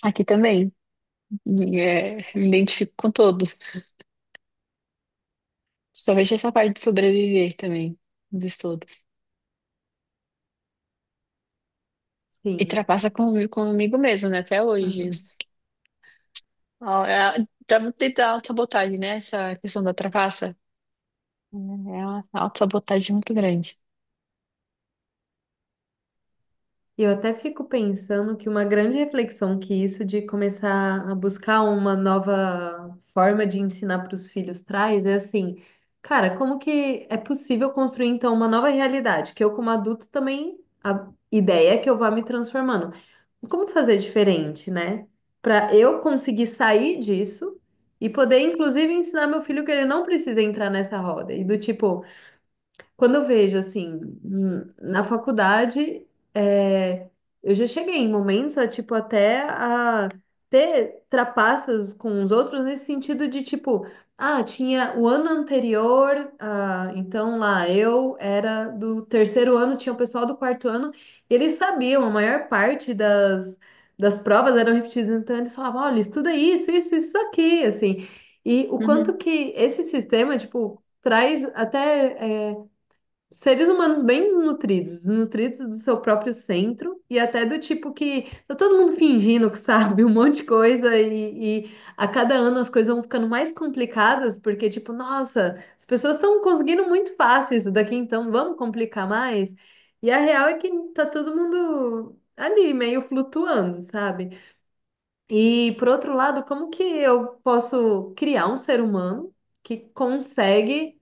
Aqui também. Me identifico com todos. Só vejo essa parte de sobreviver também, dos estudos. E Sim. trapaça comigo mesmo, né? Até hoje. Uhum. Ó, já vou tentar autossabotagem, né? Essa questão da trapaça. É uma autossabotagem muito grande. E eu até fico pensando que uma grande reflexão que isso de começar a buscar uma nova forma de ensinar para os filhos traz é assim, cara, como que é possível construir então uma nova realidade? Que eu, como adulto, também a ideia é que eu vá me transformando. Como fazer diferente, né? Para eu conseguir sair disso e poder, inclusive, ensinar meu filho que ele não precisa entrar nessa roda. E do tipo. Quando eu vejo assim, na faculdade, eu já cheguei em momentos a, tipo, até a ter trapaças com os outros nesse sentido de, tipo, tinha o ano anterior, então lá eu era do terceiro ano, tinha o pessoal do quarto ano, e eles sabiam, a maior parte das provas eram repetidas, então eles falavam, olha, estuda isso aqui, assim. E o quanto Uhum. que esse sistema, tipo, traz até. seres humanos bem desnutridos, desnutridos do seu próprio centro e até do tipo que tá todo mundo fingindo que sabe um monte de coisa e a cada ano as coisas vão ficando mais complicadas porque, tipo, nossa, as pessoas estão conseguindo muito fácil isso daqui, então vamos complicar mais. E a real é que tá todo mundo ali, meio flutuando, sabe? E por outro lado, como que eu posso criar um ser humano que consegue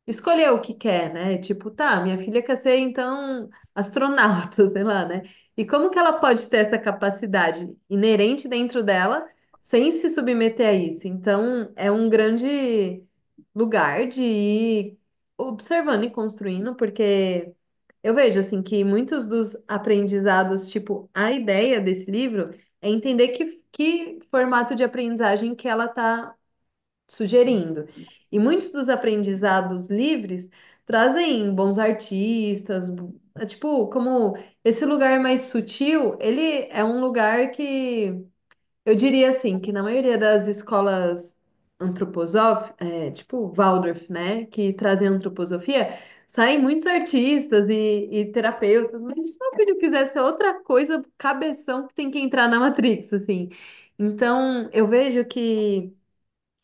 escolher o que quer, né? Tipo, tá, minha filha quer ser então astronauta, sei lá, né? E como que ela pode ter essa capacidade inerente dentro dela sem se submeter a isso? Então, é um grande lugar de ir observando e construindo, porque eu vejo assim que muitos dos aprendizados, tipo, a ideia desse livro é entender que formato de aprendizagem que ela está sugerindo. E muitos dos aprendizados livres trazem bons artistas, tipo, como esse lugar mais sutil, ele é um lugar que eu diria assim, que na maioria das escolas tipo Waldorf, né, que trazem antroposofia, saem muitos artistas e terapeutas, mas se meu filho quiser ser outra coisa, cabeção que tem que entrar na Matrix, assim. Então, eu vejo que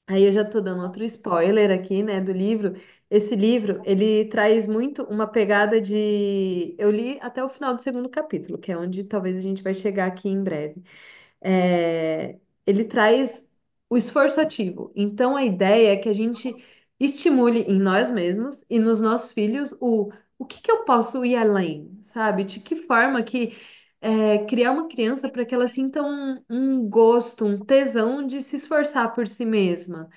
aí eu já tô dando outro spoiler aqui, né, do livro. Esse livro, ele traz muito uma pegada de... Eu li até o final do segundo capítulo, que é onde talvez a gente vai chegar aqui em breve. Ele traz o esforço ativo. Então, a ideia é que a gente estimule em nós mesmos e nos nossos filhos o que que eu posso ir além, sabe? De que forma que criar uma criança para que ela sinta um gosto, um tesão de se esforçar por si mesma.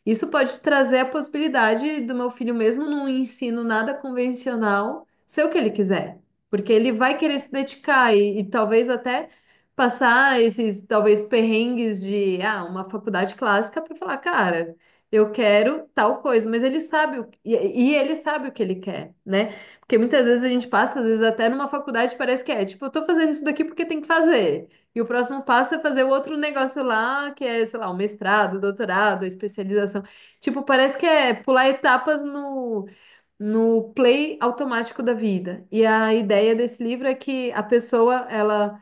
Isso pode trazer a possibilidade do meu filho, mesmo num ensino nada convencional, ser o que ele quiser. Porque ele vai querer se dedicar e talvez até passar esses talvez perrengues de uma faculdade clássica para falar, cara, eu quero tal coisa, mas ele sabe e ele sabe o que ele quer, né? Porque muitas vezes a gente passa, às vezes até numa faculdade parece que tipo, eu tô fazendo isso daqui porque tem que fazer. E o próximo passo é fazer o outro negócio lá, que é, sei lá, o mestrado, o doutorado, a especialização. Tipo, parece que é pular etapas no play automático da vida. E a ideia desse livro é que a pessoa, ela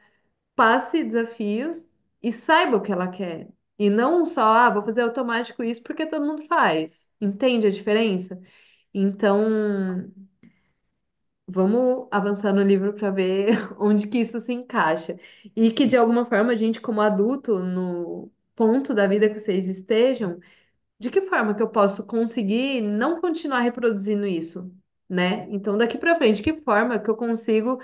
passe desafios e saiba o que ela quer. E não só, vou fazer automático isso porque todo mundo faz. Entende a diferença? Então, vamos avançar no livro para ver onde que isso se encaixa. E que, de alguma forma, a gente, como adulto, no ponto da vida que vocês estejam, de que forma que eu posso conseguir não continuar reproduzindo isso, né? Então, daqui para frente, de que forma que eu consigo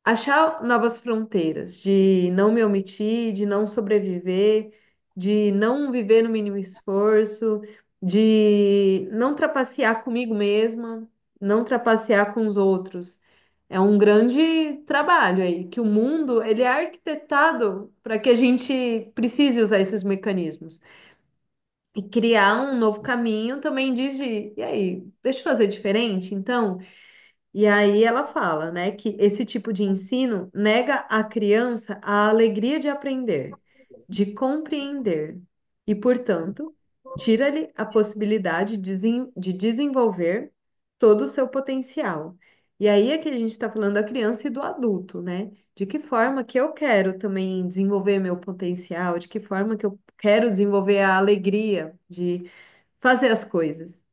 achar novas fronteiras, de não me omitir, de não sobreviver, de não viver no mínimo esforço, de não trapacear comigo mesma, não trapacear com os outros. É um grande trabalho aí, que o mundo ele é arquitetado para que a gente precise usar esses mecanismos. E criar um novo caminho também diz e aí, deixa eu fazer diferente, então. E aí ela fala, né, que esse tipo de ensino nega à criança a alegria de aprender, de compreender e, portanto, tira-lhe a possibilidade de desenvolver todo o seu potencial. E aí é que a gente está falando da criança e do adulto, né? De que forma que eu quero também desenvolver meu potencial, de que forma que eu quero desenvolver a alegria de fazer as coisas.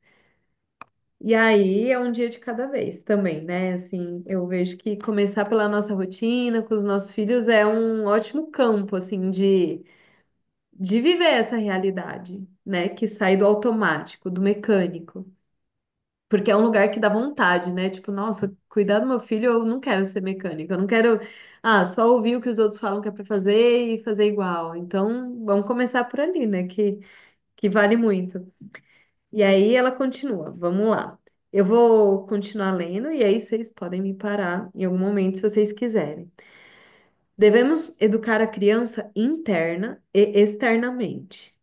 E aí é um dia de cada vez também, né? Assim, eu vejo que começar pela nossa rotina com os nossos filhos é um ótimo campo, assim, de viver essa realidade, né? Que sai do automático, do mecânico. Porque é um lugar que dá vontade, né? Tipo, nossa, cuidar do meu filho, eu não quero ser mecânica, eu não quero, só ouvir o que os outros falam que é pra fazer e fazer igual. Então, vamos começar por ali, né? Que vale muito. E aí ela continua, vamos lá. Eu vou continuar lendo e aí vocês podem me parar em algum momento se vocês quiserem. Devemos educar a criança interna e externamente.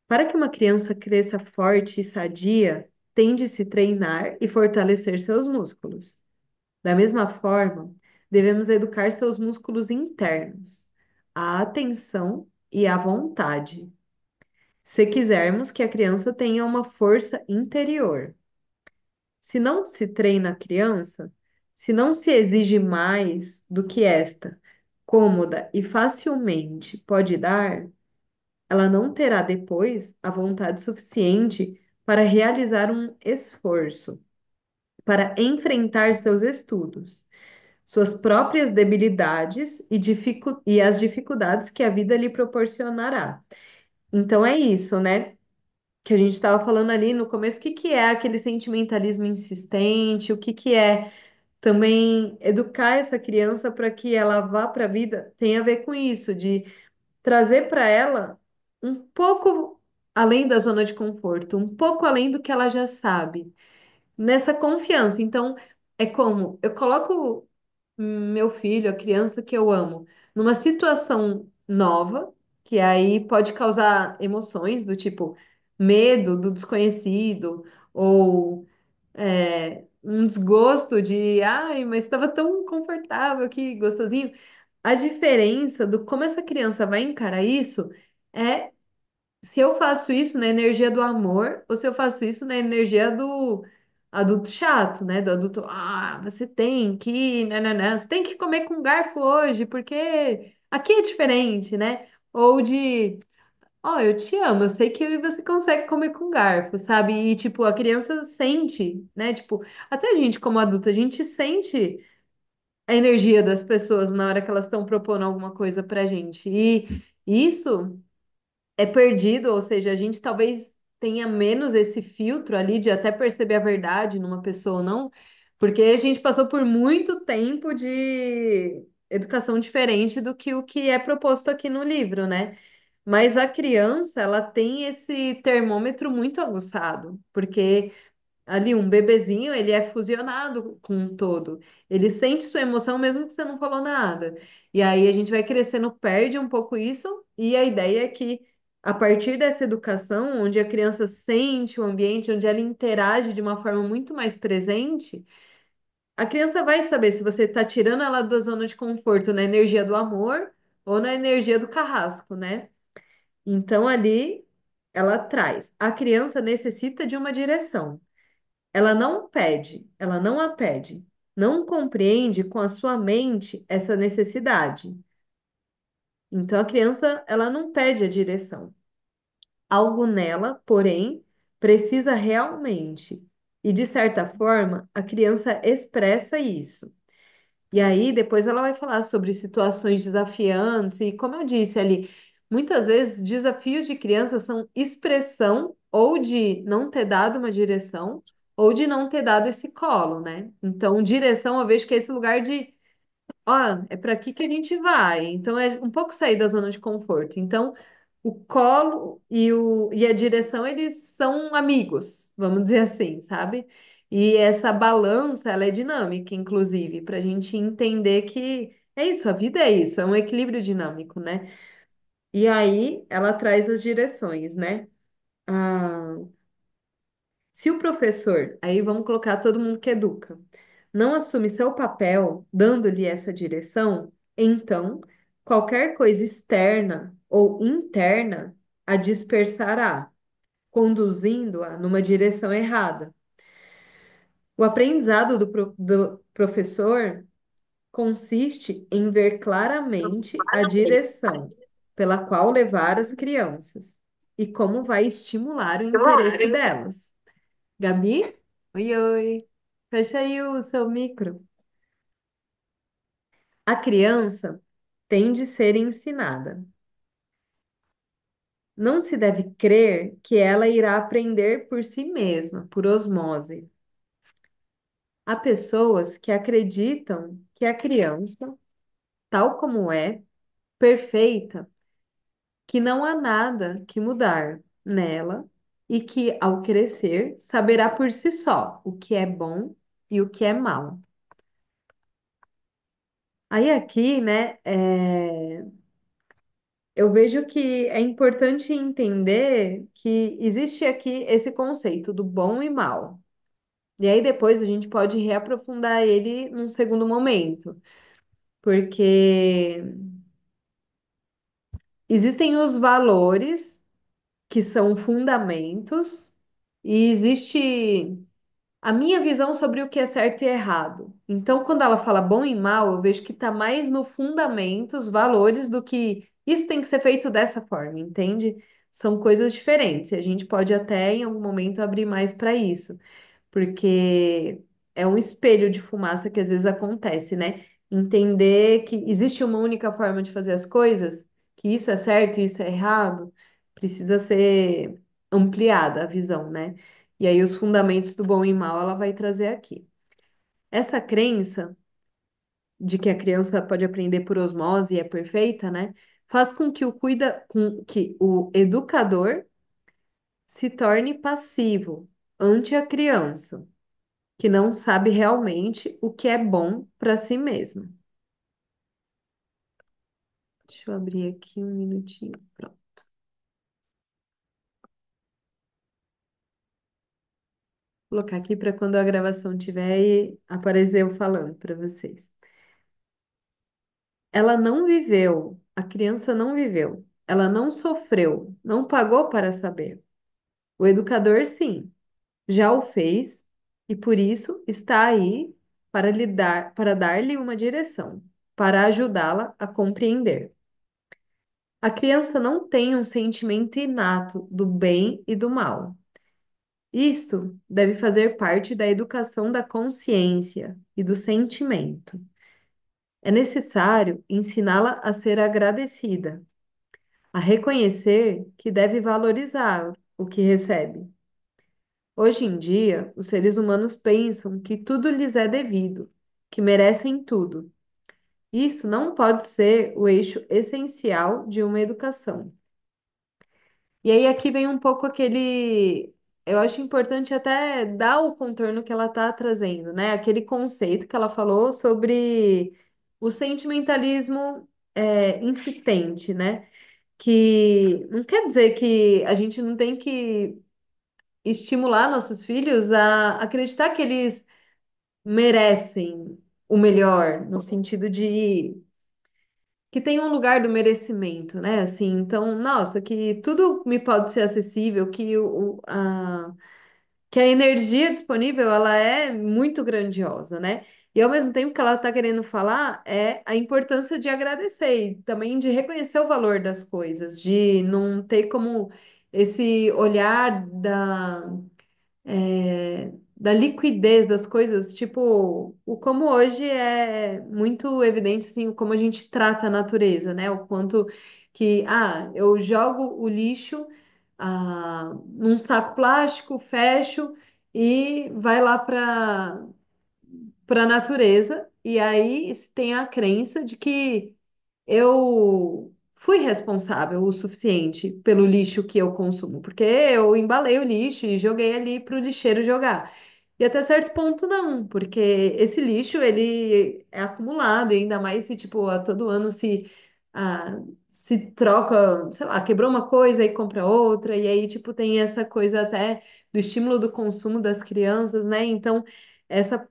Para que uma criança cresça forte e sadia, tem de se treinar e fortalecer seus músculos. Da mesma forma, devemos educar seus músculos internos, a atenção e a vontade, se quisermos que a criança tenha uma força interior. Se não se treina a criança, se não se exige mais do que esta, cômoda e facilmente pode dar, ela não terá depois a vontade suficiente para realizar um esforço, para enfrentar seus estudos, suas próprias debilidades e as dificuldades que a vida lhe proporcionará. Então é isso, né? Que a gente estava falando ali no começo, o que que é aquele sentimentalismo insistente, o que que é também educar essa criança para que ela vá para a vida, tem a ver com isso, de trazer para ela um pouco além da zona de conforto, um pouco além do que ela já sabe, nessa confiança. Então, é como eu coloco meu filho, a criança que eu amo, numa situação nova, que aí pode causar emoções do tipo medo do desconhecido, ou um desgosto de, ai, mas estava tão confortável aqui, gostosinho. A diferença do como essa criança vai encarar isso é se eu faço isso na energia do amor ou se eu faço isso na energia do adulto chato, né? Do adulto, você tem que, nananã, você tem que comer com garfo hoje, porque aqui é diferente, né? Ou de, eu te amo, eu sei que você consegue comer com garfo, sabe? E, tipo, a criança sente, né? Tipo, até a gente, como adulta, a gente sente a energia das pessoas na hora que elas estão propondo alguma coisa pra gente. E isso é perdido, ou seja, a gente talvez tenha menos esse filtro ali de até perceber a verdade numa pessoa ou não, porque a gente passou por muito tempo de educação diferente do que o que é proposto aqui no livro, né? Mas a criança, ela tem esse termômetro muito aguçado, porque ali um bebezinho, ele é fusionado com um todo. Ele sente sua emoção mesmo que você não falou nada. E aí a gente vai crescendo, perde um pouco isso, e a ideia é que a partir dessa educação, onde a criança sente o ambiente, onde ela interage de uma forma muito mais presente, a criança vai saber se você está tirando ela da zona de conforto na energia do amor ou na energia do carrasco, né? Então ali ela traz. A criança necessita de uma direção. Ela não pede, ela não a pede, não compreende com a sua mente essa necessidade. Então a criança, ela não pede a direção. Algo nela, porém, precisa realmente. E de certa forma, a criança expressa isso. E aí, depois ela vai falar sobre situações desafiantes, e como eu disse ali, muitas vezes desafios de criança são expressão ou de não ter dado uma direção, ou de não ter dado esse colo, né? Então, direção eu vejo que é esse lugar de ó, é para aqui que a gente vai. Então é um pouco sair da zona de conforto. Então, o colo e a direção, eles são amigos, vamos dizer assim, sabe? E essa balança, ela é dinâmica, inclusive, para a gente entender que é isso, a vida é isso, é um equilíbrio dinâmico, né? E aí ela traz as direções, né? Ah, se o professor, aí vamos colocar todo mundo que educa, não assume seu papel, dando-lhe essa direção, então qualquer coisa externa ou interna a dispersará, conduzindo-a numa direção errada. O aprendizado do professor consiste em ver claramente a direção pela qual levar as crianças e como vai estimular o interesse Claro. delas. Gabi? Oi, oi. Fecha aí o seu micro. A criança tem de ser ensinada. Não se deve crer que ela irá aprender por si mesma, por osmose. Há pessoas que acreditam que a criança, tal como é, perfeita, que não há nada que mudar nela e que, ao crescer, saberá por si só o que é bom e o que é mal. Aí aqui, né, eu vejo que é importante entender que existe aqui esse conceito do bom e mal. E aí depois a gente pode reaprofundar ele num segundo momento, porque existem os valores que são fundamentos e existe a minha visão sobre o que é certo e errado. Então, quando ela fala bom e mal, eu vejo que está mais no fundamento, os valores do que isso tem que ser feito dessa forma, entende? São coisas diferentes. E a gente pode até em algum momento abrir mais para isso, porque é um espelho de fumaça que às vezes acontece, né? Entender que existe uma única forma de fazer as coisas, que isso é certo e isso é errado, precisa ser ampliada a visão, né? E aí os fundamentos do bom e mal ela vai trazer aqui. Essa crença de que a criança pode aprender por osmose e é perfeita, né? Faz com que o educador se torne passivo ante a criança, que não sabe realmente o que é bom para si mesma. Deixa eu abrir aqui um minutinho. Pronto. Vou colocar aqui para quando a gravação tiver e aparecer eu falando para vocês. Ela não viveu, a criança não viveu, ela não sofreu, não pagou para saber. O educador, sim, já o fez e por isso está aí para lhe dar, para dar-lhe uma direção, para ajudá-la a compreender. A criança não tem um sentimento inato do bem e do mal. Isto deve fazer parte da educação da consciência e do sentimento. É necessário ensiná-la a ser agradecida, a reconhecer que deve valorizar o que recebe. Hoje em dia, os seres humanos pensam que tudo lhes é devido, que merecem tudo. Isso não pode ser o eixo essencial de uma educação. E aí aqui vem um pouco aquele. Eu acho importante até dar o contorno que ela está trazendo, né? Aquele conceito que ela falou sobre o sentimentalismo insistente, né? Que não quer dizer que a gente não tem que estimular nossos filhos a acreditar que eles merecem o melhor, no sentido de que tem um lugar do merecimento, né? Assim, então, nossa, que tudo me pode ser acessível, que a energia disponível ela é muito grandiosa, né? E ao mesmo tempo que ela está querendo falar é a importância de agradecer e também de reconhecer o valor das coisas, de não ter como esse olhar da liquidez das coisas, tipo, o como hoje é muito evidente, assim, o como a gente trata a natureza, né? O quanto que, eu jogo o lixo, num saco plástico, fecho e vai lá para a natureza. E aí se tem a crença de que eu fui responsável o suficiente pelo lixo que eu consumo, porque eu embalei o lixo e joguei ali para o lixeiro jogar. E até certo ponto não, porque esse lixo ele é acumulado, e ainda mais se tipo a todo ano se troca, sei lá, quebrou uma coisa e compra outra, e aí tipo tem essa coisa até do estímulo do consumo das crianças, né? Então essa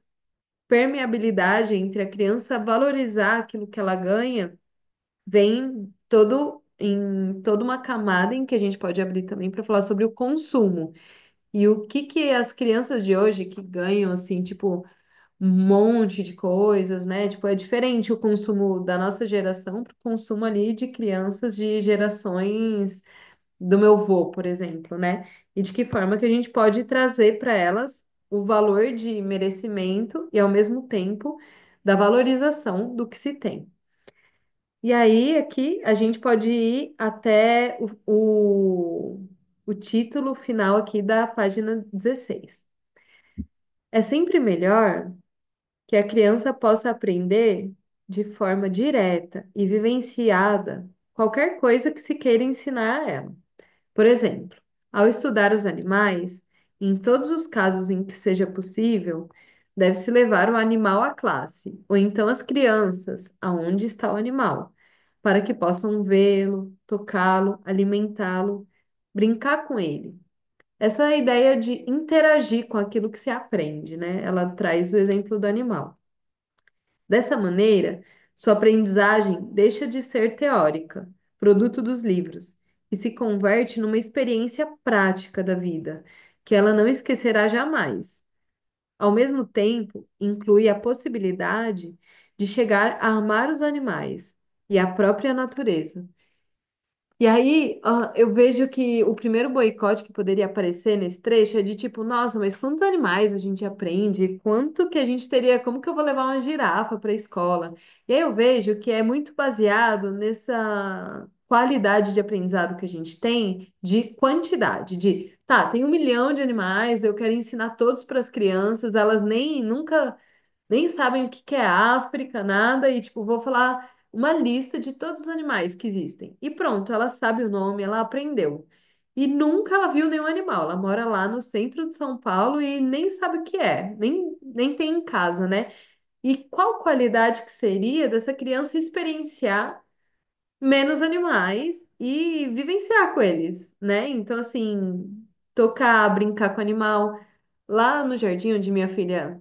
permeabilidade entre a criança valorizar aquilo que ela ganha vem todo em toda uma camada em que a gente pode abrir também para falar sobre o consumo e o que que as crianças de hoje que ganham assim, tipo, um monte de coisas, né? Tipo, é diferente o consumo da nossa geração para o consumo ali de crianças de gerações do meu vô, por exemplo, né? E de que forma que a gente pode trazer para elas o valor de merecimento e ao mesmo tempo da valorização do que se tem. E aí, aqui, a gente pode ir até o título final aqui da página 16. É sempre melhor que a criança possa aprender de forma direta e vivenciada qualquer coisa que se queira ensinar a ela. Por exemplo, ao estudar os animais, em todos os casos em que seja possível, deve-se levar o animal à classe, ou então as crianças, aonde está o animal, para que possam vê-lo, tocá-lo, alimentá-lo, brincar com ele. Essa é a ideia de interagir com aquilo que se aprende, né? Ela traz o exemplo do animal. Dessa maneira, sua aprendizagem deixa de ser teórica, produto dos livros, e se converte numa experiência prática da vida, que ela não esquecerá jamais. ao mesmo tempo, inclui a possibilidade de chegar a amar os animais e a própria natureza. E aí, eu vejo que o primeiro boicote que poderia aparecer nesse trecho é de tipo, nossa, mas quantos animais a gente aprende? Quanto que a gente teria? Como que eu vou levar uma girafa para a escola? E aí eu vejo que é muito baseado nessa qualidade de aprendizado que a gente tem de quantidade, de, tá, tem 1 milhão de animais, eu quero ensinar todos para as crianças, elas nem nunca nem sabem o que que é África, nada, e tipo, vou falar uma lista de todos os animais que existem. E pronto, ela sabe o nome, ela aprendeu. E nunca ela viu nenhum animal. Ela mora lá no centro de São Paulo e nem sabe o que é, nem tem em casa, né? E qual qualidade que seria dessa criança experienciar menos animais e vivenciar com eles, né? Então, assim, tocar, brincar com animal. Lá no jardim onde minha filha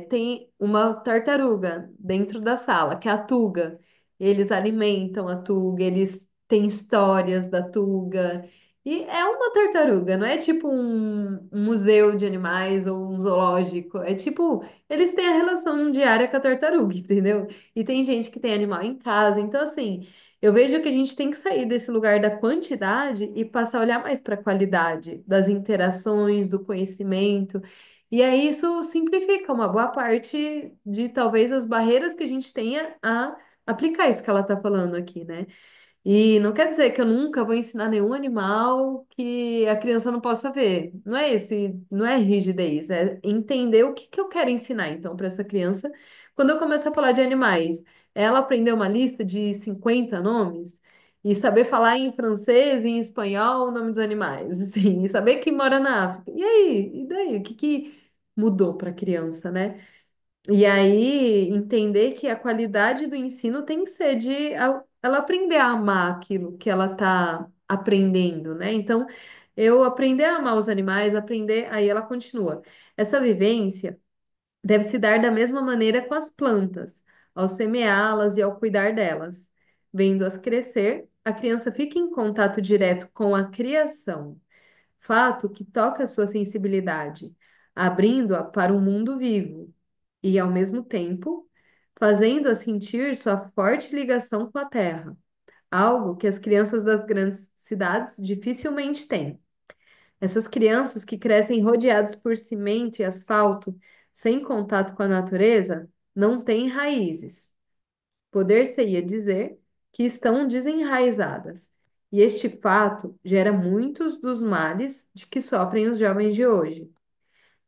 tem uma tartaruga dentro da sala, que é a Tuga. Eles alimentam a Tuga, eles têm histórias da Tuga. E é uma tartaruga, não é tipo um museu de animais ou um zoológico. É tipo, eles têm a relação diária com a tartaruga, entendeu? E tem gente que tem animal em casa. Então, assim, eu vejo que a gente tem que sair desse lugar da quantidade e passar a olhar mais para a qualidade das interações, do conhecimento. E aí isso simplifica uma boa parte de talvez as barreiras que a gente tenha a aplicar isso que ela está falando aqui, né? E não quer dizer que eu nunca vou ensinar nenhum animal que a criança não possa ver. Não é esse, não é rigidez, é entender o que que eu quero ensinar então para essa criança. Quando eu começo a falar de animais, ela aprender uma lista de 50 nomes e saber falar em francês e em espanhol o nome dos animais, assim, e saber que mora na África. E aí? E daí? O que que mudou para a criança, né? E aí, entender que a qualidade do ensino tem que ser de ela aprender a amar aquilo que ela está aprendendo, né? Então, eu aprender a amar os animais, aprender, aí ela continua. Essa vivência deve se dar da mesma maneira com as plantas, ao semeá-las e ao cuidar delas. Vendo-as crescer, a criança fica em contato direto com a criação, fato que toca a sua sensibilidade, abrindo-a para o mundo vivo e, ao mesmo tempo, fazendo-a sentir sua forte ligação com a terra, algo que as crianças das grandes cidades dificilmente têm. Essas crianças que crescem rodeadas por cimento e asfalto, sem contato com a natureza, não têm raízes. Poder-se-ia dizer que estão desenraizadas. E este fato gera muitos dos males de que sofrem os jovens de hoje.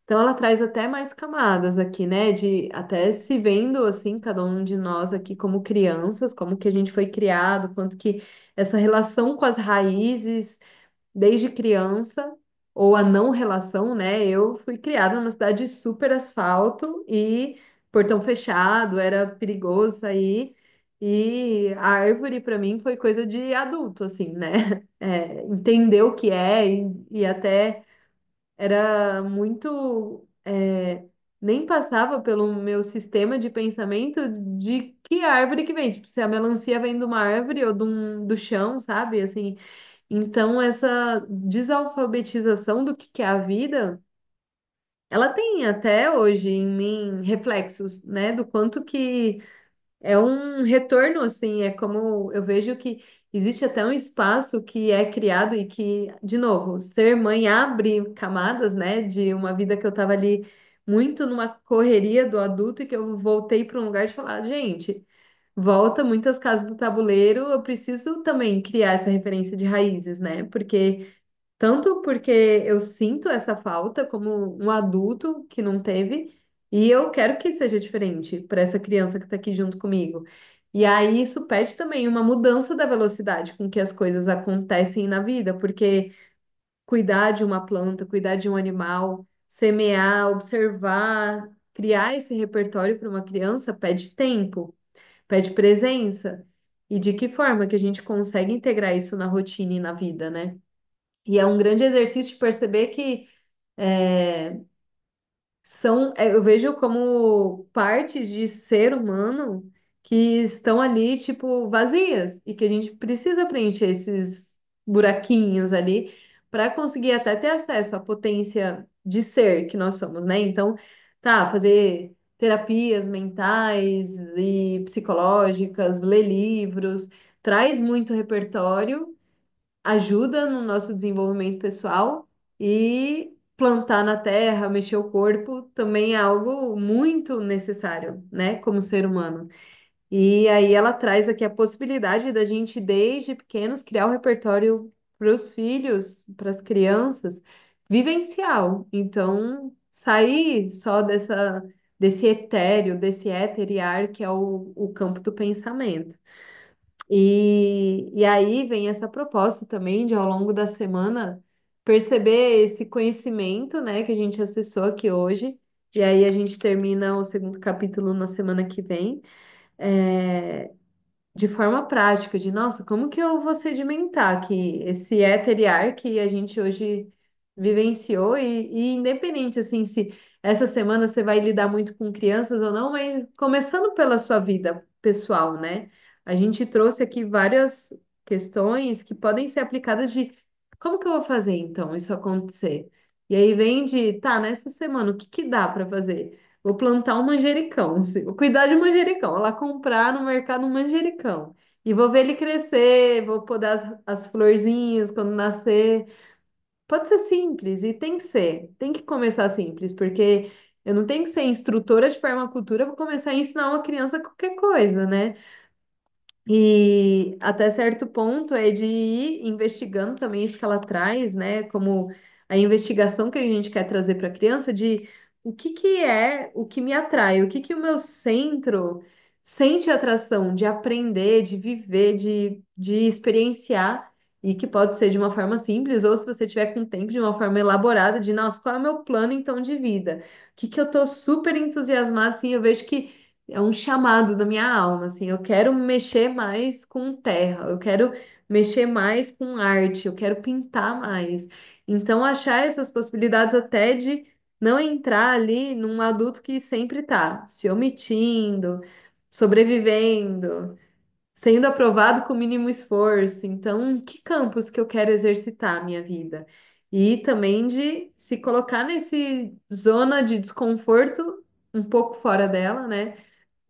Então ela traz até mais camadas aqui, né? De até se vendo assim, cada um de nós aqui como crianças, como que a gente foi criado, quanto que essa relação com as raízes desde criança, ou a não relação, né? Eu fui criada numa cidade de super asfalto e portão fechado, era perigoso sair. E a árvore para mim foi coisa de adulto, assim, né? Entender o que é e até era muito. Nem passava pelo meu sistema de pensamento de que árvore que vem. Tipo, se a melancia vem de uma árvore ou do chão, sabe? Assim, então essa desalfabetização do que é a vida, ela tem até hoje em mim reflexos, né? Do quanto que é um retorno, assim, é como eu vejo que existe até um espaço que é criado e que, de novo, ser mãe abre camadas, né, de uma vida que eu estava ali muito numa correria do adulto e que eu voltei para um lugar de falar, gente, volta muitas casas do tabuleiro, eu preciso também criar essa referência de raízes, né, tanto porque eu sinto essa falta como um adulto que não teve, e eu quero que seja diferente para essa criança que está aqui junto comigo. E aí isso pede também uma mudança da velocidade com que as coisas acontecem na vida, porque cuidar de uma planta, cuidar de um animal, semear, observar, criar esse repertório para uma criança pede tempo, pede presença. E de que forma que a gente consegue integrar isso na rotina e na vida, né? E é um grande exercício de perceber que é, eu vejo como partes de ser humano que estão ali, tipo, vazias, e que a gente precisa preencher esses buraquinhos ali para conseguir até ter acesso à potência de ser que nós somos, né? Então, tá, fazer terapias mentais e psicológicas, ler livros, traz muito repertório, ajuda no nosso desenvolvimento pessoal e plantar na terra, mexer o corpo também é algo muito necessário, né, como ser humano. E aí ela traz aqui a possibilidade da gente, desde pequenos, criar o repertório para os filhos, para as crianças, vivencial. Então, sair só desse etéreo, desse éter e ar que é o campo do pensamento. E aí vem essa proposta também de, ao longo da semana, perceber esse conhecimento, né, que a gente acessou aqui hoje. E aí a gente termina o segundo capítulo na semana que vem. É, de forma prática, de nossa, como que eu vou sedimentar que esse éter e ar que a gente hoje vivenciou e independente assim se essa semana você vai lidar muito com crianças ou não, mas começando pela sua vida pessoal, né? A gente trouxe aqui várias questões que podem ser aplicadas de como que eu vou fazer então isso acontecer? E aí vem de, tá, nessa semana, o que que dá para fazer? Vou plantar um manjericão, assim, vou cuidar de um manjericão, vou lá comprar no mercado um manjericão. E vou ver ele crescer, vou podar as florzinhas quando nascer. Pode ser simples, e tem que ser. Tem que começar simples, porque eu não tenho que ser instrutora de permacultura para começar a ensinar uma criança qualquer coisa, né? E até certo ponto é de ir investigando também isso que ela traz, né? Como a investigação que a gente quer trazer para a criança de o que que é o que me atrai, o que que o meu centro sente atração de aprender, de viver, de experienciar, e que pode ser de uma forma simples, ou se você tiver com tempo, de uma forma elaborada, de, nossa, qual é o meu plano então de vida? O que que eu tô super entusiasmada, assim, eu vejo que é um chamado da minha alma, assim, eu quero mexer mais com terra, eu quero mexer mais com arte, eu quero pintar mais. Então, achar essas possibilidades até de não entrar ali num adulto que sempre tá se omitindo, sobrevivendo, sendo aprovado com o mínimo esforço. Então, que campos que eu quero exercitar a minha vida? E também de se colocar nesse zona de desconforto um pouco fora dela, né?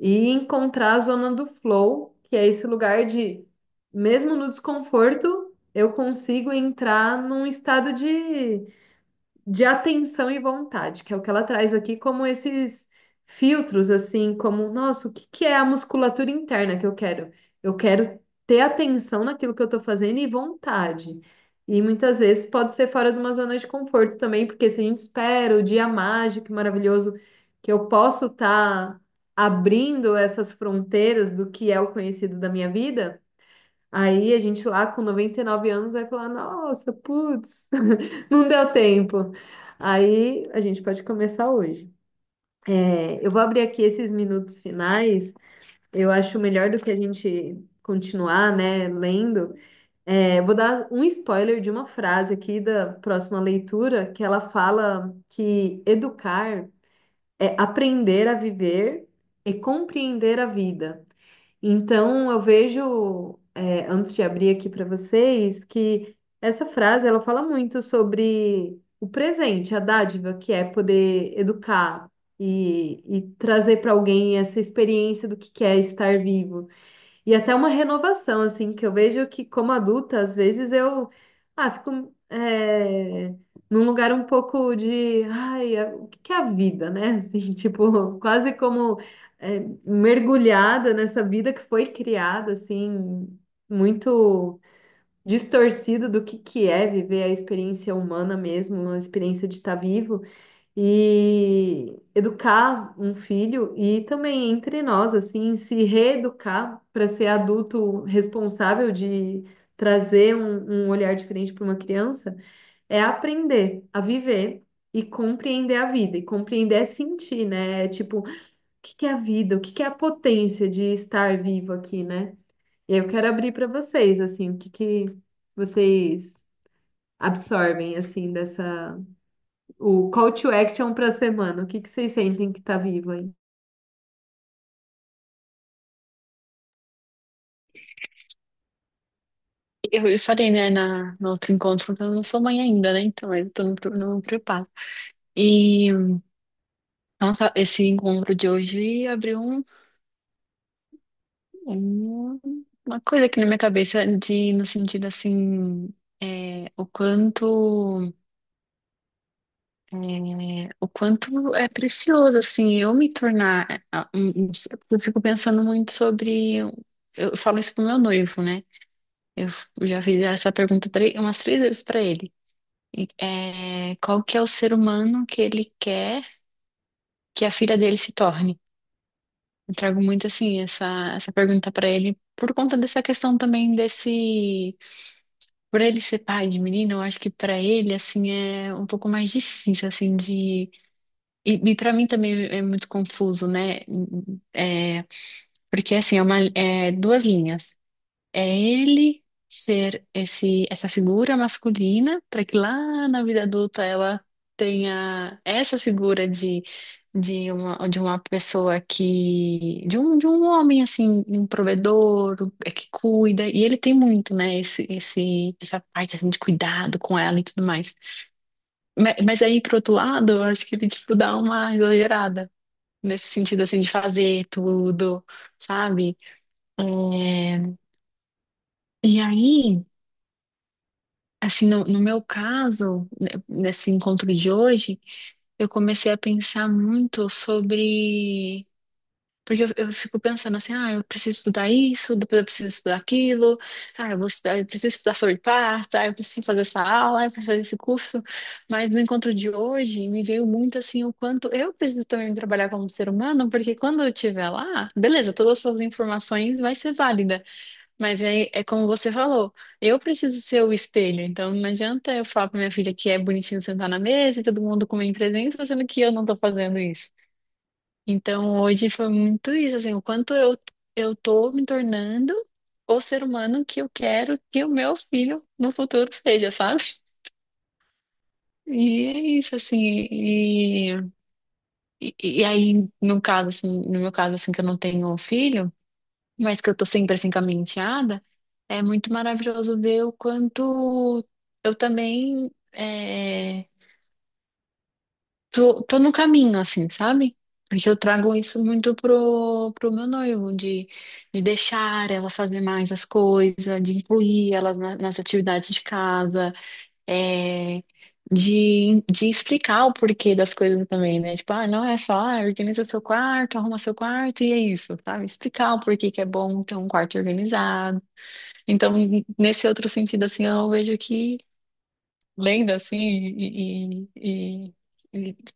E encontrar a zona do flow, que é esse lugar de, mesmo no desconforto, eu consigo entrar num estado de atenção e vontade, que é o que ela traz aqui como esses filtros, assim, como, nossa, o que que é a musculatura interna que eu quero? Eu quero ter atenção naquilo que eu estou fazendo e vontade. E muitas vezes pode ser fora de uma zona de conforto também, porque se a gente espera o dia mágico e maravilhoso que eu posso estar abrindo essas fronteiras do que é o conhecido da minha vida, aí a gente lá com 99 anos vai falar, nossa, putz, não deu tempo. Aí a gente pode começar hoje. É, eu vou abrir aqui esses minutos finais. Eu acho melhor do que a gente continuar, né, lendo. É, vou dar um spoiler de uma frase aqui da próxima leitura, que ela fala que educar é aprender a viver e compreender a vida. Então, eu vejo, antes de abrir aqui para vocês, que essa frase ela fala muito sobre o presente, a dádiva que é poder educar e trazer para alguém essa experiência do que é estar vivo. E até uma renovação, assim, que eu vejo que como adulta, às vezes eu fico num lugar um pouco de, ai, o que que é a vida, né? Assim, tipo, quase como mergulhada nessa vida que foi criada, assim, muito distorcida do que é viver a experiência humana mesmo, a experiência de estar vivo e educar um filho e também entre nós, assim, se reeducar para ser adulto responsável de trazer um olhar diferente para uma criança, é aprender a viver e compreender a vida. E compreender é sentir, né? É tipo, o que que é a vida? O que que é a potência de estar vivo aqui, né? E eu quero abrir para vocês, assim, o que que vocês absorvem, assim, dessa o call to action para a semana. O que que vocês sentem que tá vivo aí? Eu falei, né, no outro encontro que eu não sou mãe ainda, né? Então eu tô no preparo. E, nossa, esse encontro de hoje abriu uma coisa aqui na minha cabeça no sentido assim, o quanto é precioso, assim, eu me tornar, eu fico pensando muito sobre, eu falo isso pro meu noivo, né? Eu já fiz essa pergunta umas 3 vezes para ele. Qual que é o ser humano que ele quer que a filha dele se torne? Eu trago muito assim essa pergunta para ele por conta dessa questão também por ele ser pai de menino, eu acho que para ele assim é um pouco mais difícil assim e para mim também é muito confuso, né? É, porque assim é duas linhas. É ele ser essa figura masculina para que lá na vida adulta ela tenha essa figura de uma pessoa de um homem assim, um provedor, que cuida, e ele tem muito, né, essa parte assim, de cuidado com ela e tudo mais. Mas aí, pro outro lado, eu acho que ele, tipo, dá uma exagerada nesse sentido, assim, de fazer tudo, sabe? É, E aí, assim, no meu caso, né, nesse encontro de hoje, eu comecei a pensar muito sobre. Porque eu fico pensando assim, eu preciso estudar isso, depois eu preciso estudar aquilo, eu preciso estudar sobre parto, eu preciso fazer essa aula, eu preciso fazer esse curso. Mas no encontro de hoje, me veio muito assim o quanto eu preciso também trabalhar como ser humano, porque quando eu estiver lá, beleza, todas as suas informações vai ser válida. Mas é como você falou, eu preciso ser o espelho, então não adianta eu falar pra minha filha que é bonitinho sentar na mesa e todo mundo comer em presença, sendo que eu não tô fazendo isso. Então hoje foi muito isso, assim, o quanto eu tô me tornando o ser humano que eu quero que o meu filho no futuro seja, sabe? E é isso, assim, e aí, no caso, assim, no meu caso, assim, que eu não tenho filho, mas que eu tô sempre assim caminhada, é muito maravilhoso ver o quanto eu também tô no caminho, assim, sabe? Porque eu trago isso muito pro meu noivo, de deixar ela fazer mais as coisas, de incluir elas nas atividades de casa, é, de explicar o porquê das coisas também, né? Tipo, não é só, organiza seu quarto, arruma seu quarto e é isso, sabe? Explicar o porquê que é bom ter um quarto organizado. Então, nesse outro sentido, assim, eu vejo que lendo assim e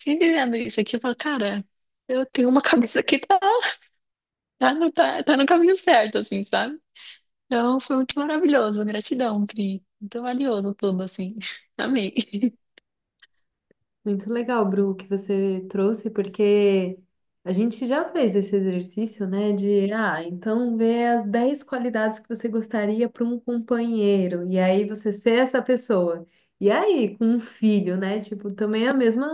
vivendo isso aqui, eu falo, cara, eu tenho uma cabeça que tá no caminho certo, assim, sabe? Então, foi muito maravilhoso. Gratidão, Pri. Muito valioso tudo, assim. Amei. Muito legal, Bru, que você trouxe, porque a gente já fez esse exercício, né? Então vê as 10 qualidades que você gostaria para um companheiro, e aí você ser essa pessoa. E aí, com um filho, né? Tipo, também é a mesmo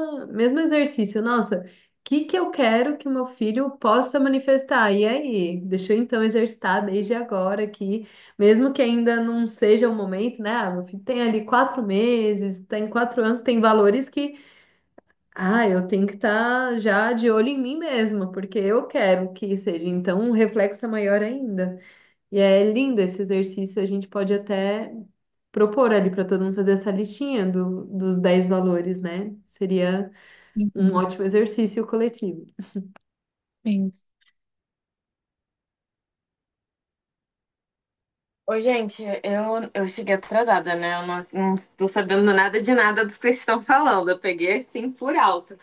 exercício. Nossa, o que eu quero que o meu filho possa manifestar? E aí, deixa eu então exercitar desde agora aqui, mesmo que ainda não seja o momento, né? Meu filho tem ali 4 meses, tem 4 anos, tem valores que eu tenho que estar já de olho em mim mesma, porque eu quero que seja. Então, o reflexo é maior ainda. E é lindo esse exercício. A gente pode até propor ali para todo mundo fazer essa listinha dos 10 valores, né? Seria um Uhum. ótimo exercício coletivo. Sim. Oi, gente, eu cheguei atrasada, né? Eu não tô sabendo nada de nada do que vocês estão falando. Eu peguei assim por alto.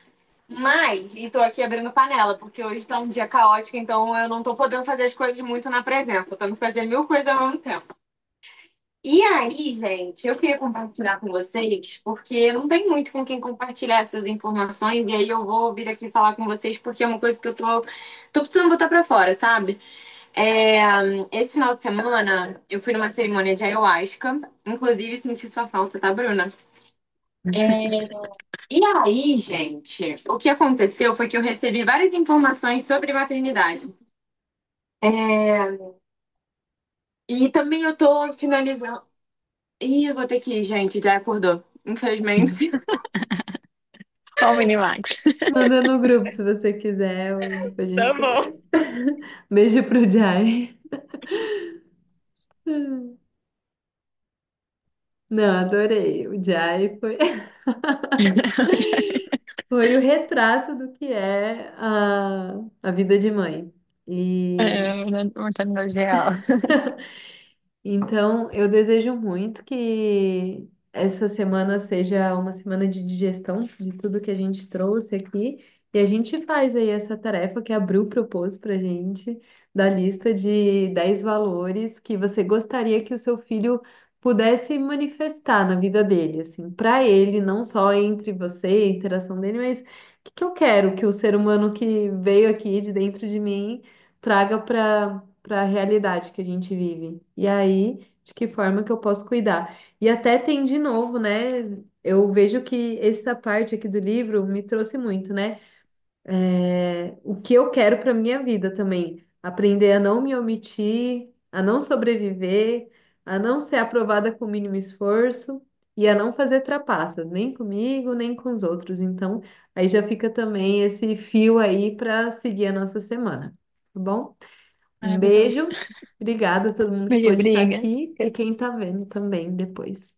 E tô aqui abrindo panela, porque hoje tá um dia caótico, então eu não tô podendo fazer as coisas muito na presença. Tô tendo que fazer mil coisas ao mesmo tempo. E aí, gente, eu queria compartilhar com vocês, porque não tem muito com quem compartilhar essas informações, e aí eu vou vir aqui falar com vocês, porque é uma coisa que tô precisando botar pra fora, sabe? É, esse final de semana eu fui numa cerimônia de ayahuasca, inclusive senti sua falta, tá, Bruna? É, e aí, gente, o que aconteceu foi que eu recebi várias informações sobre maternidade. É, e também eu tô finalizando. Ih, eu vou ter que ir, gente. Já acordou. Infelizmente. Só o Minimax. Manda no grupo se você quiser, ou depois a Tá gente bom. conversa. Beijo pro Jai. Não, adorei. O Jai foi, foi o retrato do que é a vida de mãe. E É, mortalidade real. então, eu desejo muito que essa semana seja uma semana de digestão de tudo que a gente trouxe aqui. E a gente faz aí essa tarefa que a Bru propôs pra gente, da lista de 10 valores que você gostaria que o seu filho pudesse manifestar na vida dele, assim, para ele, não só entre você e a interação dele, mas o que que eu quero que o ser humano que veio aqui de dentro de mim traga para a realidade que a gente vive. E aí, de que forma que eu posso cuidar? E até tem de novo, né? Eu vejo que essa parte aqui do livro me trouxe muito, né? O que eu quero para minha vida também. Aprender a não me omitir, a não sobreviver, a não ser aprovada com o mínimo esforço e a não fazer trapaças, nem comigo, nem com os outros. Então, aí já fica também esse fio aí para seguir a nossa semana, tá bom? Um Maravilhoso. beijo. Obrigada a todo mundo que Beijo, pôde estar briga. aqui e quem está vendo também depois.